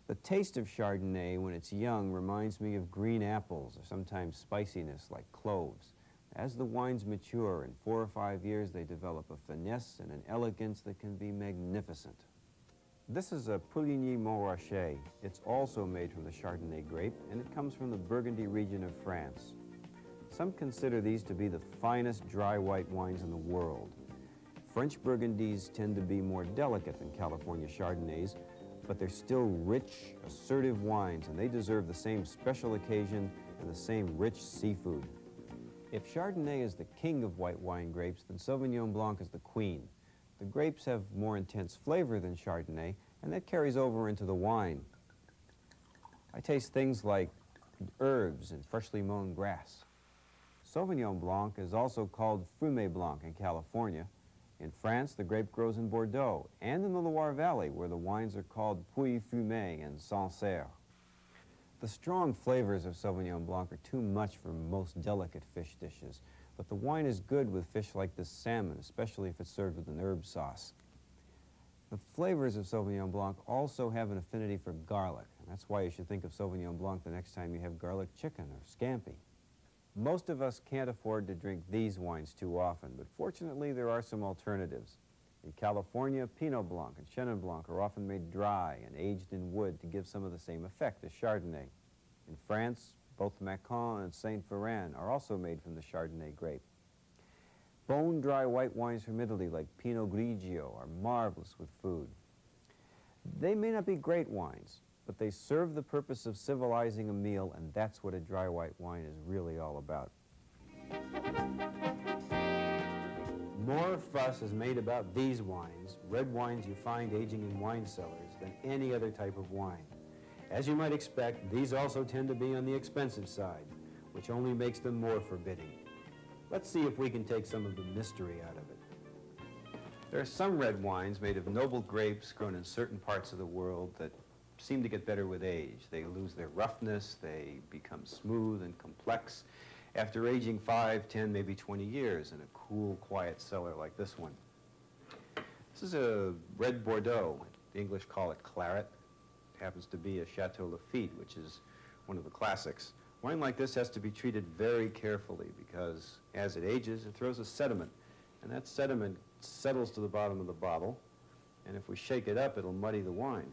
The taste of Chardonnay when it's young reminds me of green apples or sometimes spiciness like cloves. As the wines mature, in 4 or 5 years, they develop a finesse and an elegance that can be magnificent. This is a Pouligny Montrachet. It's also made from the Chardonnay grape, and it comes from the Burgundy region of France. Some consider these to be the finest dry white wines in the world. French Burgundies tend to be more delicate than California Chardonnays, but they're still rich, assertive wines, and they deserve the same special occasion and the same rich seafood. If Chardonnay is the king of white wine grapes, then Sauvignon Blanc is the queen. The grapes have more intense flavor than Chardonnay, and that carries over into the wine. I taste things like herbs and freshly mown grass. Sauvignon Blanc is also called Fumé Blanc in California. In France, the grape grows in Bordeaux, and in the Loire Valley, where the wines are called Puy Fumé and Sancerre. The strong flavors of Sauvignon Blanc are too much for most delicate fish dishes, but the wine is good with fish like this salmon, especially if it's served with an herb sauce. The flavors of Sauvignon Blanc also have an affinity for garlic, and that's why you should think of Sauvignon Blanc the next time you have garlic chicken or scampi. Most of us can't afford to drink these wines too often, but fortunately there are some alternatives. In California, Pinot Blanc and Chenin Blanc are often made dry and aged in wood to give some of the same effect as Chardonnay. In France, both Macon and Saint-Ferrand are also made from the Chardonnay grape. Bone-dry white wines from Italy like Pinot Grigio are marvelous with food. They may not be great wines, but they serve the purpose of civilizing a meal, and that's what a dry white wine is really all about. More fuss is made about these wines, red wines you find aging in wine cellars, than any other type of wine. As you might expect, these also tend to be on the expensive side, which only makes them more forbidding. Let's see if we can take some of the mystery out of it. There are some red wines made of noble grapes grown in certain parts of the world that seem to get better with age. They lose their roughness, they become smooth and complex after aging 5, 10, maybe 20 years in a cool, quiet cellar like this one. This is a red Bordeaux. The English call it claret. It happens to be a Chateau Lafite, which is one of the classics. Wine like this has to be treated very carefully because as it ages, it throws a sediment, and that sediment settles to the bottom of the bottle, and if we shake it up, it'll muddy the wine.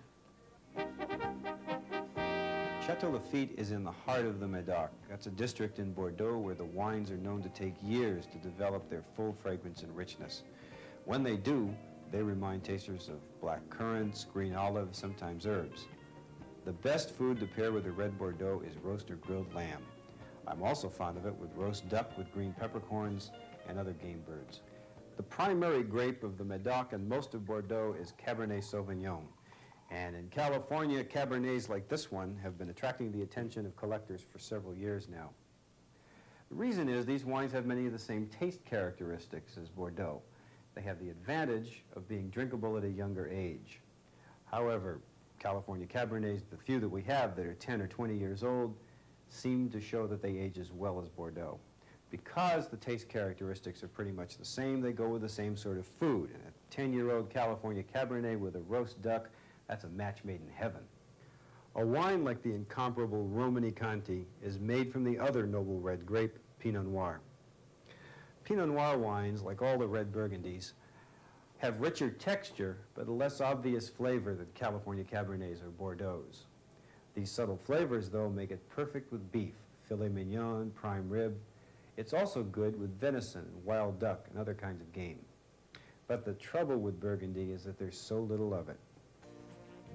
Chateau Lafite is in the heart of the Médoc. That's a district in Bordeaux where the wines are known to take years to develop their full fragrance and richness. When they do, they remind tasters of black currants, green olives, sometimes herbs. The best food to pair with a red Bordeaux is roast or grilled lamb. I'm also fond of it with roast duck with green peppercorns and other game birds. The primary grape of the Médoc and most of Bordeaux is Cabernet Sauvignon. And in California, Cabernets like this one have been attracting the attention of collectors for several years now. The reason is these wines have many of the same taste characteristics as Bordeaux. They have the advantage of being drinkable at a younger age. However, California Cabernets, the few that we have that are 10 or 20 years old, seem to show that they age as well as Bordeaux. Because the taste characteristics are pretty much the same, they go with the same sort of food. And a 10-year-old California Cabernet with a roast duck, that's a match made in heaven. A wine like the incomparable Romanée-Conti is made from the other noble red grape, Pinot Noir. Pinot Noir wines, like all the red Burgundies, have richer texture, but a less obvious flavor than California Cabernets or Bordeaux's. These subtle flavors, though, make it perfect with beef, filet mignon, prime rib. It's also good with venison, wild duck, and other kinds of game. But the trouble with Burgundy is that there's so little of it.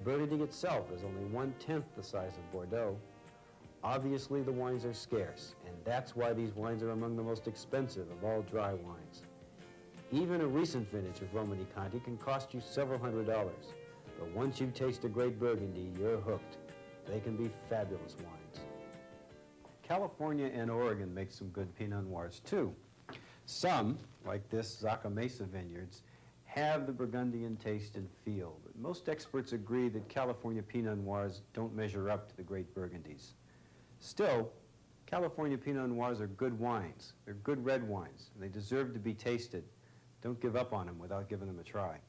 Burgundy itself is only 1/10 the size of Bordeaux. Obviously, the wines are scarce, and that's why these wines are among the most expensive of all dry wines. Even a recent vintage of Romanée-Conti can cost you several $100s, but once you taste a great Burgundy, you're hooked. They can be fabulous wines. California and Oregon make some good Pinot Noirs, too. Some, like this Zaca Mesa Vineyards, have the Burgundian taste and feel, but most experts agree that California Pinot Noirs don't measure up to the great Burgundies. Still, California Pinot Noirs are good wines. They're good red wines, and they deserve to be tasted. Don't give up on them without giving them a try.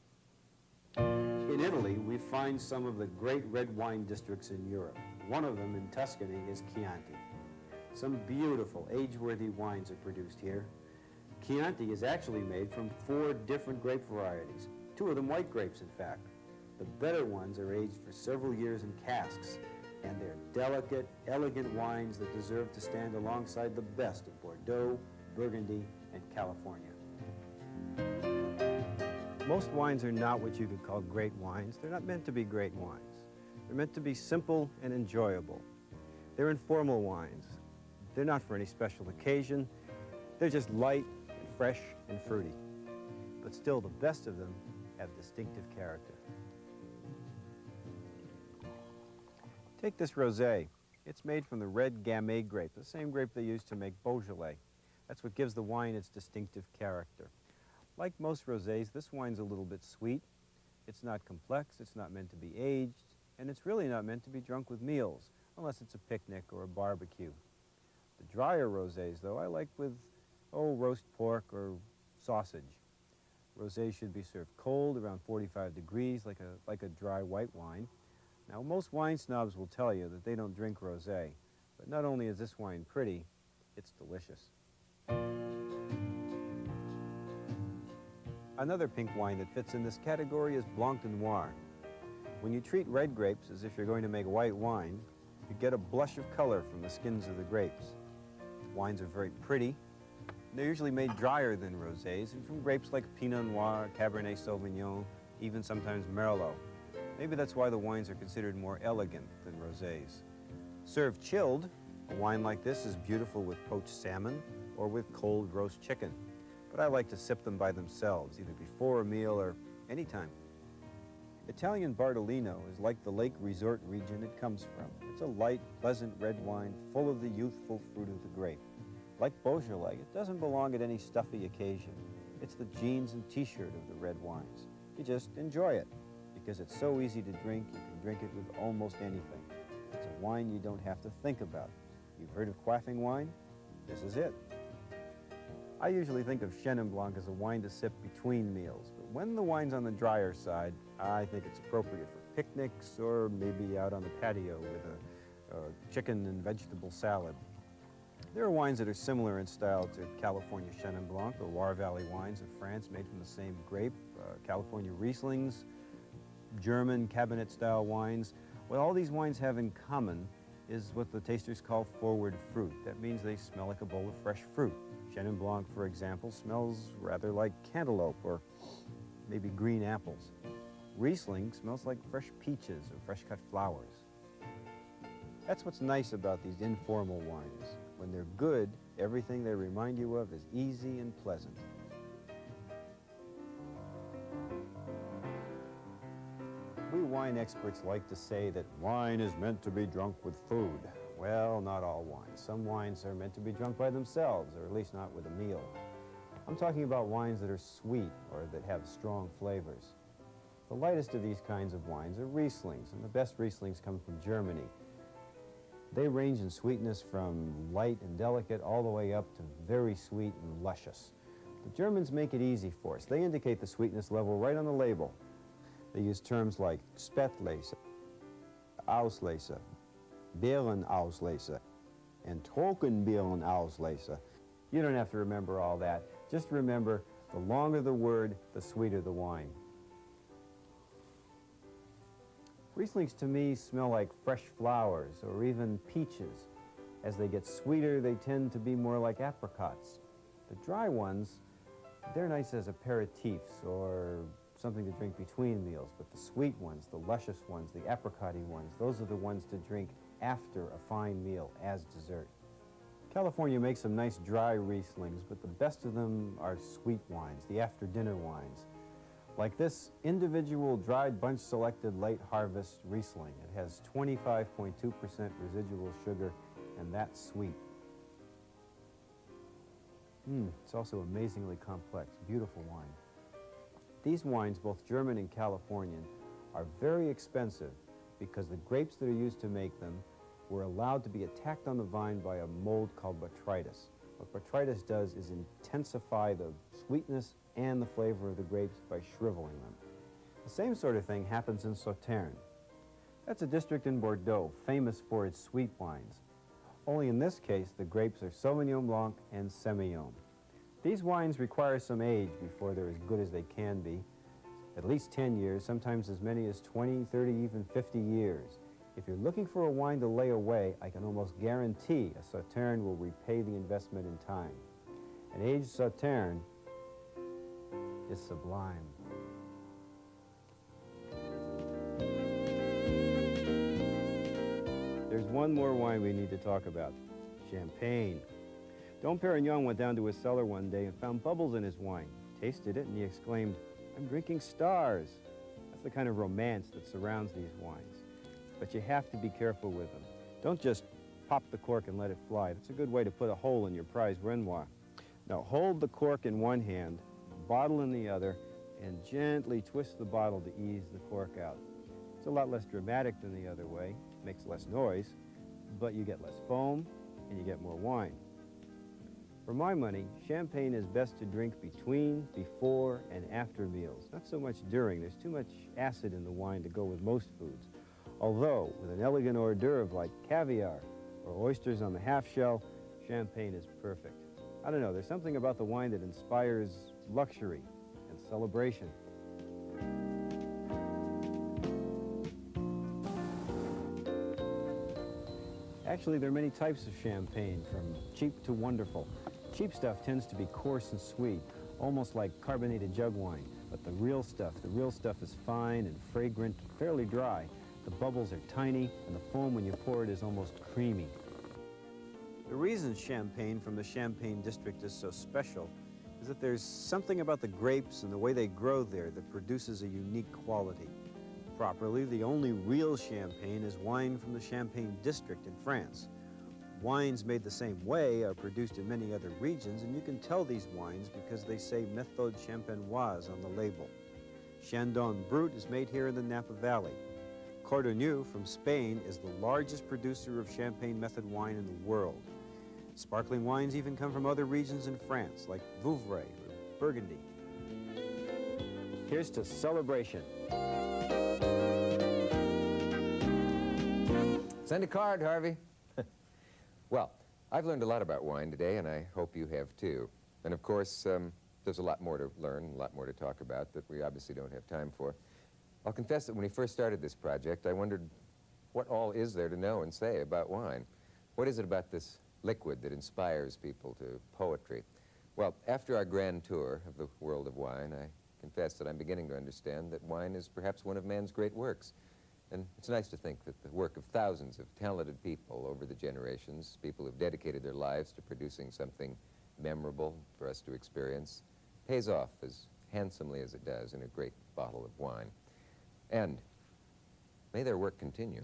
In Italy, we find some of the great red wine districts in Europe. One of them in Tuscany is Chianti. Some beautiful, age-worthy wines are produced here. Chianti is actually made from 4 different grape varieties, 2 of them white grapes, in fact. The better ones are aged for several years in casks, and they're delicate, elegant wines that deserve to stand alongside the best of Bordeaux, Burgundy, and California. Most wines are not what you could call great wines. They're not meant to be great wines. They're meant to be simple and enjoyable. They're informal wines. They're not for any special occasion. They're just light, fresh, and fruity. But still, the best of them have distinctive character. Take this rosé. It's made from the red Gamay grape, the same grape they use to make Beaujolais. That's what gives the wine its distinctive character. Like most rosés, this wine's a little bit sweet. It's not complex, it's not meant to be aged, and it's really not meant to be drunk with meals, unless it's a picnic or a barbecue. The drier rosés, though, I like with, roast pork or sausage. Rosé should be served cold, around 45 degrees, like a dry white wine. Now, most wine snobs will tell you that they don't drink rosé, but not only is this wine pretty, it's delicious. Another pink wine that fits in this category is Blanc de Noir. When you treat red grapes as if you're going to make white wine, you get a blush of color from the skins of the grapes. Wines are very pretty. They're usually made drier than rosés, and from grapes like Pinot Noir, Cabernet Sauvignon, even sometimes Merlot. Maybe that's why the wines are considered more elegant than rosés. Served chilled, a wine like this is beautiful with poached salmon or with cold roast chicken. But I like to sip them by themselves, either before a meal or anytime. Italian Bardolino is like the lake resort region it comes from. It's a light, pleasant red wine full of the youthful fruit of the grape. Like Beaujolais, it doesn't belong at any stuffy occasion. It's the jeans and t-shirt of the red wines. You just enjoy it. Because it's so easy to drink, you can drink it with almost anything. It's a wine you don't have to think about. You've heard of quaffing wine? This is it. I usually think of Chenin Blanc as a wine to sip between meals, but when the wine's on the drier side, I think it's appropriate for picnics or maybe out on the patio with chicken and vegetable salad. There are wines that are similar in style to California Chenin Blanc or Loire Valley wines of France made from the same grape, California Rieslings, German cabinet-style wines. What all these wines have in common is what the tasters call forward fruit. That means they smell like a bowl of fresh fruit. Chenin Blanc, for example, smells rather like cantaloupe or maybe green apples. Riesling smells like fresh peaches or fresh-cut flowers. That's what's nice about these informal wines. When they're good, everything they remind you of is easy and pleasant. We wine experts like to say that wine is meant to be drunk with food. Well, not all wines. Some wines are meant to be drunk by themselves, or at least not with a meal. I'm talking about wines that are sweet or that have strong flavors. The lightest of these kinds of wines are Rieslings, and the best Rieslings come from Germany. They range in sweetness from light and delicate all the way up to very sweet and luscious. The Germans make it easy for us. They indicate the sweetness level right on the label. They use terms like Spätlese, Auslese, Beerenauslese, and Trockenbeerenauslese. You don't have to remember all that. Just remember, the longer the word, the sweeter the wine. Rieslings to me smell like fresh flowers or even peaches. As they get sweeter, they tend to be more like apricots. The dry ones, they're nice as aperitifs or something to drink between meals, but the sweet ones, the luscious ones, the apricot-y ones, those are the ones to drink after a fine meal as dessert. California makes some nice dry Rieslings, but the best of them are sweet wines, the after-dinner wines. Like this individual dried bunch selected late harvest Riesling. It has 25.2% residual sugar, and that's sweet. It's also amazingly complex, beautiful wine. These wines, both German and Californian, are very expensive because the grapes that are used to make them were allowed to be attacked on the vine by a mold called botrytis. What botrytis does is intensify the sweetness and the flavor of the grapes by shriveling them. The same sort of thing happens in Sauternes. That's a district in Bordeaux famous for its sweet wines. Only in this case, the grapes are Sauvignon Blanc and Semillon. These wines require some age before they're as good as they can be. At least 10 years, sometimes as many as 20, 30, even 50 years. If you're looking for a wine to lay away, I can almost guarantee a Sauternes will repay the investment in time. An aged Sauternes is sublime. There's one more wine we need to talk about, champagne. Dom Perignon went down to his cellar one day and found bubbles in his wine. Tasted it and he exclaimed, "I'm drinking stars." That's the kind of romance that surrounds these wines. But you have to be careful with them. Don't just pop the cork and let it fly. That's a good way to put a hole in your prize Renoir. Now hold the cork in one hand, bottle in the other, and gently twist the bottle to ease the cork out. It's a lot less dramatic than the other way, makes less noise, but you get less foam and you get more wine. For my money, champagne is best to drink between, before, and after meals. Not so much during. There's too much acid in the wine to go with most foods. Although, with an elegant hors d'oeuvre like caviar or oysters on the half shell, champagne is perfect. I don't know, there's something about the wine that inspires luxury and celebration. Actually, there are many types of champagne, from cheap to wonderful. Cheap stuff tends to be coarse and sweet, almost like carbonated jug wine. But the real stuff is fine and fragrant, fairly dry. The bubbles are tiny, and the foam when you pour it is almost creamy. The reason champagne from the Champagne district is so special is that there's something about the grapes and the way they grow there that produces a unique quality. Properly, the only real champagne is wine from the Champagne district in France. Wines made the same way are produced in many other regions, and you can tell these wines because they say Méthode Champenoise on the label. Chandon Brut is made here in the Napa Valley. Cordonier from Spain is the largest producer of Champagne method wine in the world. Sparkling wines even come from other regions in France, like Vouvray or Burgundy. Here's to celebration. Send a card, Harvey. Well, I've learned a lot about wine today, and I hope you have too. And of course, there's a lot more to learn, a lot more to talk about that we obviously don't have time for. I'll confess that when we first started this project, I wondered what all is there to know and say about wine. What is it about this liquid that inspires people to poetry? Well, after our grand tour of the world of wine, I confess that I'm beginning to understand that wine is perhaps one of man's great works. And it's nice to think that the work of thousands of talented people over the generations, people who've dedicated their lives to producing something memorable for us to experience, pays off as handsomely as it does in a great bottle of wine. And may their work continue.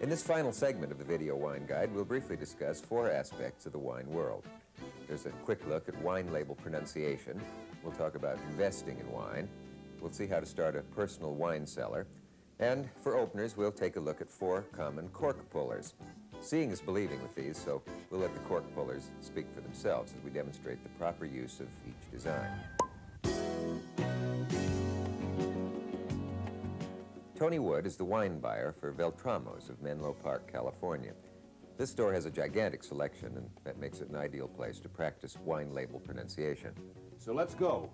In this final segment of the Video Wine Guide, we'll briefly discuss 4 aspects of the wine world. There's a quick look at wine label pronunciation. We'll talk about investing in wine. We'll see how to start a personal wine cellar. And for openers, we'll take a look at 4 common cork pullers. Seeing is believing with these, so we'll let the cork pullers speak for themselves as we demonstrate the proper use of each design. Tony Wood is the wine buyer for Veltramos of Menlo Park, California. This store has a gigantic selection, and that makes it an ideal place to practice wine label pronunciation. So let's go.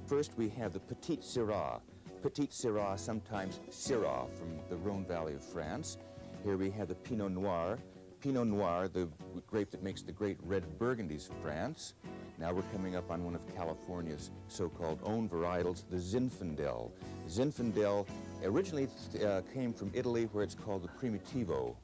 First, we have the Petite Syrah. Petite Syrah, sometimes Syrah, from the Rhone Valley of France. Here we have the Pinot Noir. Pinot Noir, the grape that makes the great red Burgundies of France. Now we're coming up on one of California's so-called own varietals, the Zinfandel. Zinfandel originally came from Italy, where it's called the Primitivo.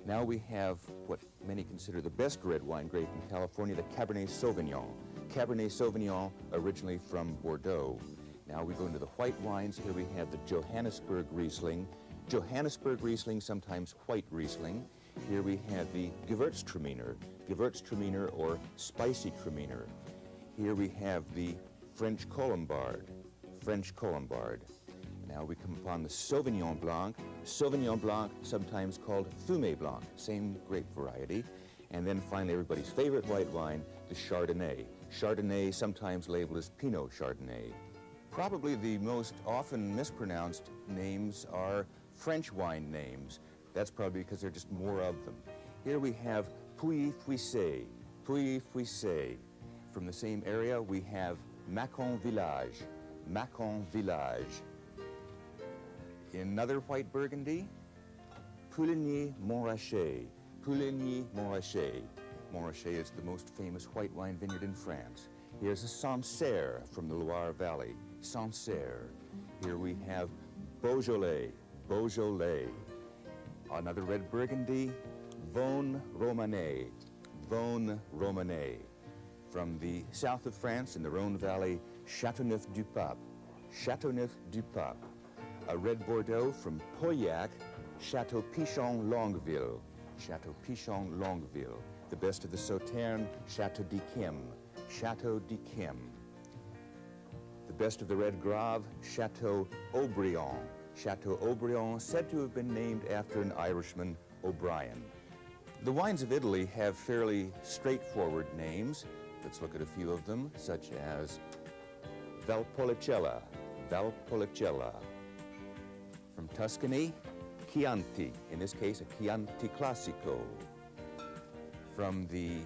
Now we have what many consider the best red wine grape in California, the Cabernet Sauvignon. Cabernet Sauvignon, originally from Bordeaux. Now we go into the white wines. Here we have the Johannesburg Riesling. Johannesburg Riesling, sometimes white Riesling. Here we have the Gewürztraminer, Gewürztraminer or spicy Traminer. Here we have the French Colombard, French Colombard. Now we come upon the Sauvignon Blanc, sometimes called Fumé Blanc, same grape variety. And then finally everybody's favorite white wine, the Chardonnay. Chardonnay, sometimes labeled as Pinot Chardonnay. Probably the most often mispronounced names are French wine names. That's probably because there are just more of them. Here we have Puy-Fuissé, Puy-Fuissé. From the same area, we have Macon Village, Macon Village. Another white Burgundy, Pouligny-Montrachet, Pouligny-Montrachet. Montrachet is the most famous white wine vineyard in France. Here's a Sancerre from the Loire Valley, Sancerre. Here we have Beaujolais, Beaujolais. Another red Burgundy, Vosne Romanée, Vosne Romanée. From the south of France in the Rhone Valley, Châteauneuf-du-Pape, Châteauneuf-du-Pape. A red Bordeaux from Pauillac, Château Pichon-Longueville, Château Pichon-Longueville. The best of the Sauternes, Château d'Yquem, Château d'Yquem. The best of the red Grave, Château Aubryon, Château Aubryon, said to have been named after an Irishman, O'Brien. The wines of Italy have fairly straightforward names. Let's look at a few of them, such as Valpolicella, Valpolicella. From Tuscany, Chianti, in this case a Chianti Classico. From the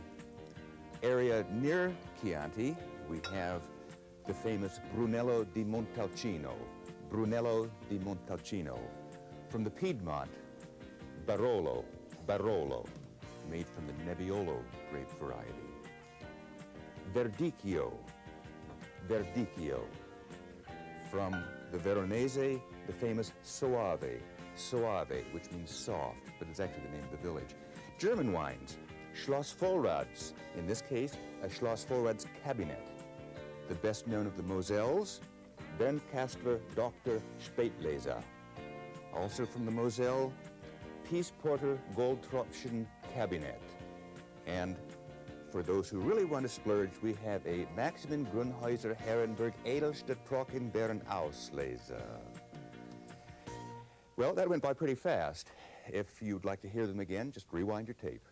area near Chianti, we have the famous Brunello di Montalcino, Brunello di Montalcino. From the Piedmont, Barolo, Barolo, made from the Nebbiolo grape variety. Verdicchio, Verdicchio. From the Veronese, the famous Soave, Soave, which means soft, but it's actually the name of the village. German wines, Schloss Vollrads, in this case, a Schloss Vollrads cabinet. The best known of the Moselles, Bernkastler Dr. Spätlese. Also from the Moselle, Peace Porter Goldtropfen Cabinet. And for those who really want to splurge, we have a Maximin Grunhäuser Herrenberg Edelstadt Trockenbeeren Auslese. Well, that went by pretty fast. If you'd like to hear them again, just rewind your tape.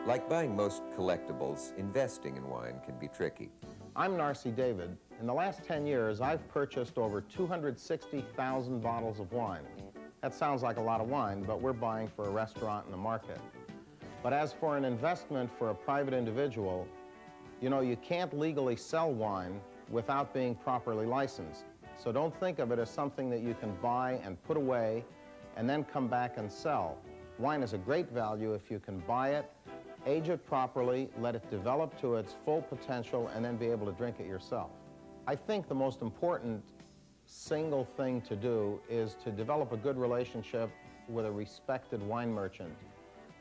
Like buying most collectibles, investing in wine can be tricky. I'm Narcy David. In the last 10 years, I've purchased over 260,000 bottles of wine. That sounds like a lot of wine, but we're buying for a restaurant and a market. But as for an investment for a private individual, you know, you can't legally sell wine without being properly licensed. So don't think of it as something that you can buy and put away and then come back and sell. Wine is a great value if you can buy it, age it properly, let it develop to its full potential, and then be able to drink it yourself. I think the most important single thing to do is to develop a good relationship with a respected wine merchant.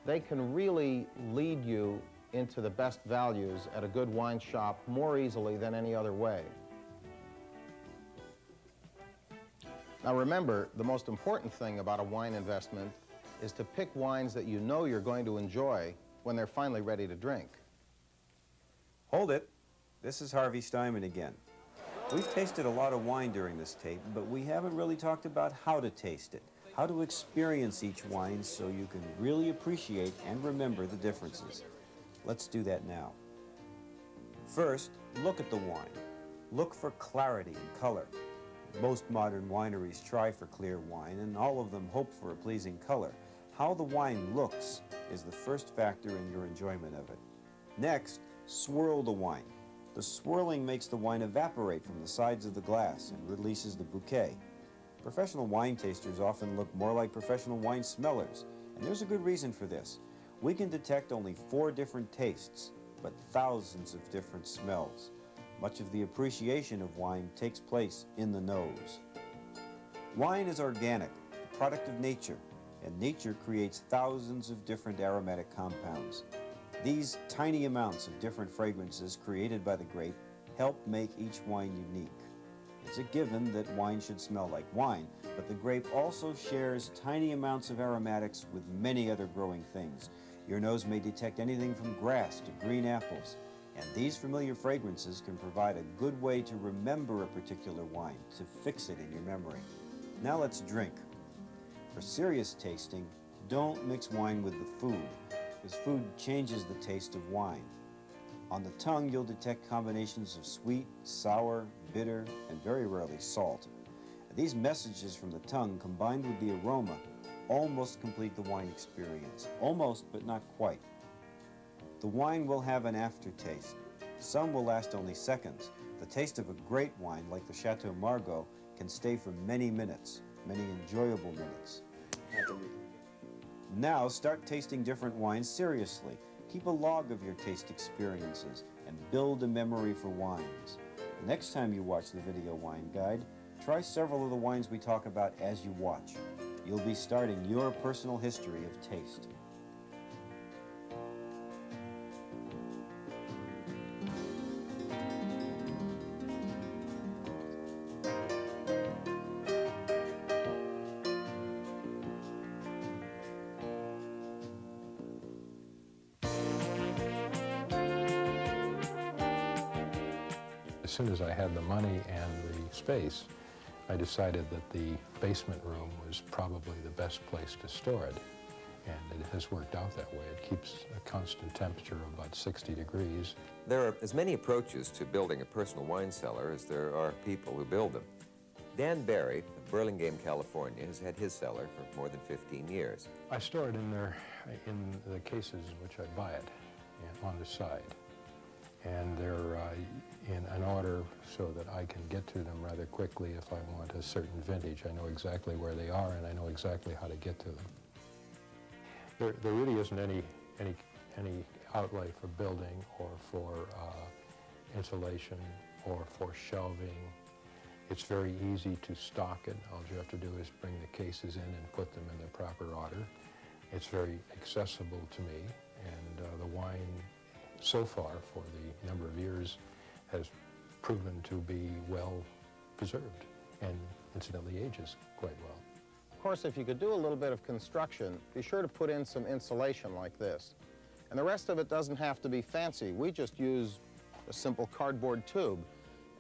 They can really lead you into the best values at a good wine shop more easily than any other way. Now remember, the most important thing about a wine investment is to pick wines that you know you're going to enjoy when they're finally ready to drink. Hold it. This is Harvey Steinman again. We've tasted a lot of wine during this tape, but we haven't really talked about how to taste it, how to experience each wine so you can really appreciate and remember the differences. Let's do that now. First, look at the wine. Look for clarity and color. Most modern wineries try for clear wine, and all of them hope for a pleasing color. How the wine looks is the first factor in your enjoyment of it. Next, swirl the wine. The swirling makes the wine evaporate from the sides of the glass and releases the bouquet. Professional wine tasters often look more like professional wine smellers, and there's a good reason for this. We can detect only 4 different tastes, but thousands of different smells. Much of the appreciation of wine takes place in the nose. Wine is organic, a product of nature, and nature creates thousands of different aromatic compounds. These tiny amounts of different fragrances created by the grape help make each wine unique. It's a given that wine should smell like wine, but the grape also shares tiny amounts of aromatics with many other growing things. Your nose may detect anything from grass to green apples, and these familiar fragrances can provide a good way to remember a particular wine, to fix it in your memory. Now let's drink. For serious tasting, don't mix wine with the food, because food changes the taste of wine. On the tongue, you'll detect combinations of sweet, sour, bitter, and very rarely salt. These messages from the tongue, combined with the aroma, almost complete the wine experience. Almost, but not quite. The wine will have an aftertaste. Some will last only seconds. The taste of a great wine, like the Chateau Margaux, can stay for many minutes, many enjoyable minutes. Now start tasting different wines seriously. Keep a log of your taste experiences and build a memory for wines. The next time you watch the video wine guide, try several of the wines we talk about as you watch. You'll be starting your personal history of taste. As soon as I had the money and the space, I decided that the basement room was probably the best place to store it. And it has worked out that way. It keeps a constant temperature of about 60 degrees. There are as many approaches to building a personal wine cellar as there are people who build them. Dan Barry of Burlingame, California, has had his cellar for more than 15 years. I store it in the cases in which I buy it, on the side. And they're in an order so that I can get to them rather quickly if I want a certain vintage. I know exactly where they are, and I know exactly how to get to them. There really isn't any outlay for building or for insulation or for shelving. It's very easy to stock it. All you have to do is bring the cases in and put them in the proper order. It's very accessible to me, and the wine so far, for the number of years, has proven to be well preserved and incidentally ages quite well. course, if you could do a little bit of construction, be sure to put in some insulation like this. And the rest of it doesn't have to be fancy. We just use a simple cardboard tube.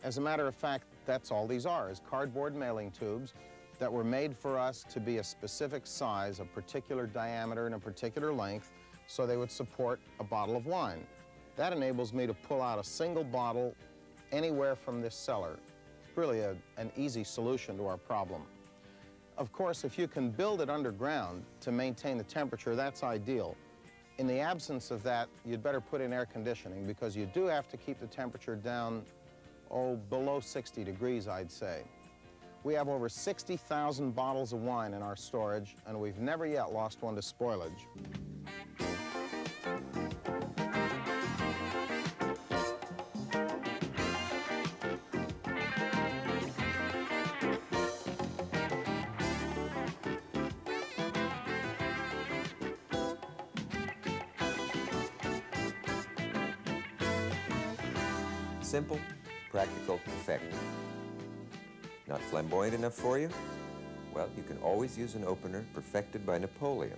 As a matter of fact, that's all these are, is cardboard mailing tubes that were made for us to be a specific size, a particular diameter and a particular length, so they would support a bottle of wine. That enables me to pull out a single bottle anywhere from this cellar. It's really an easy solution to our problem. Of course, if you can build it underground to maintain the temperature, that's ideal. In the absence of that, you'd better put in air conditioning because you do have to keep the temperature down, below 60 degrees, I'd say. We have over 60,000 bottles of wine in our storage, and we've never yet lost one to spoilage. Simple, practical, effective. Not flamboyant enough for you? Well, you can always use an opener perfected by Napoleon.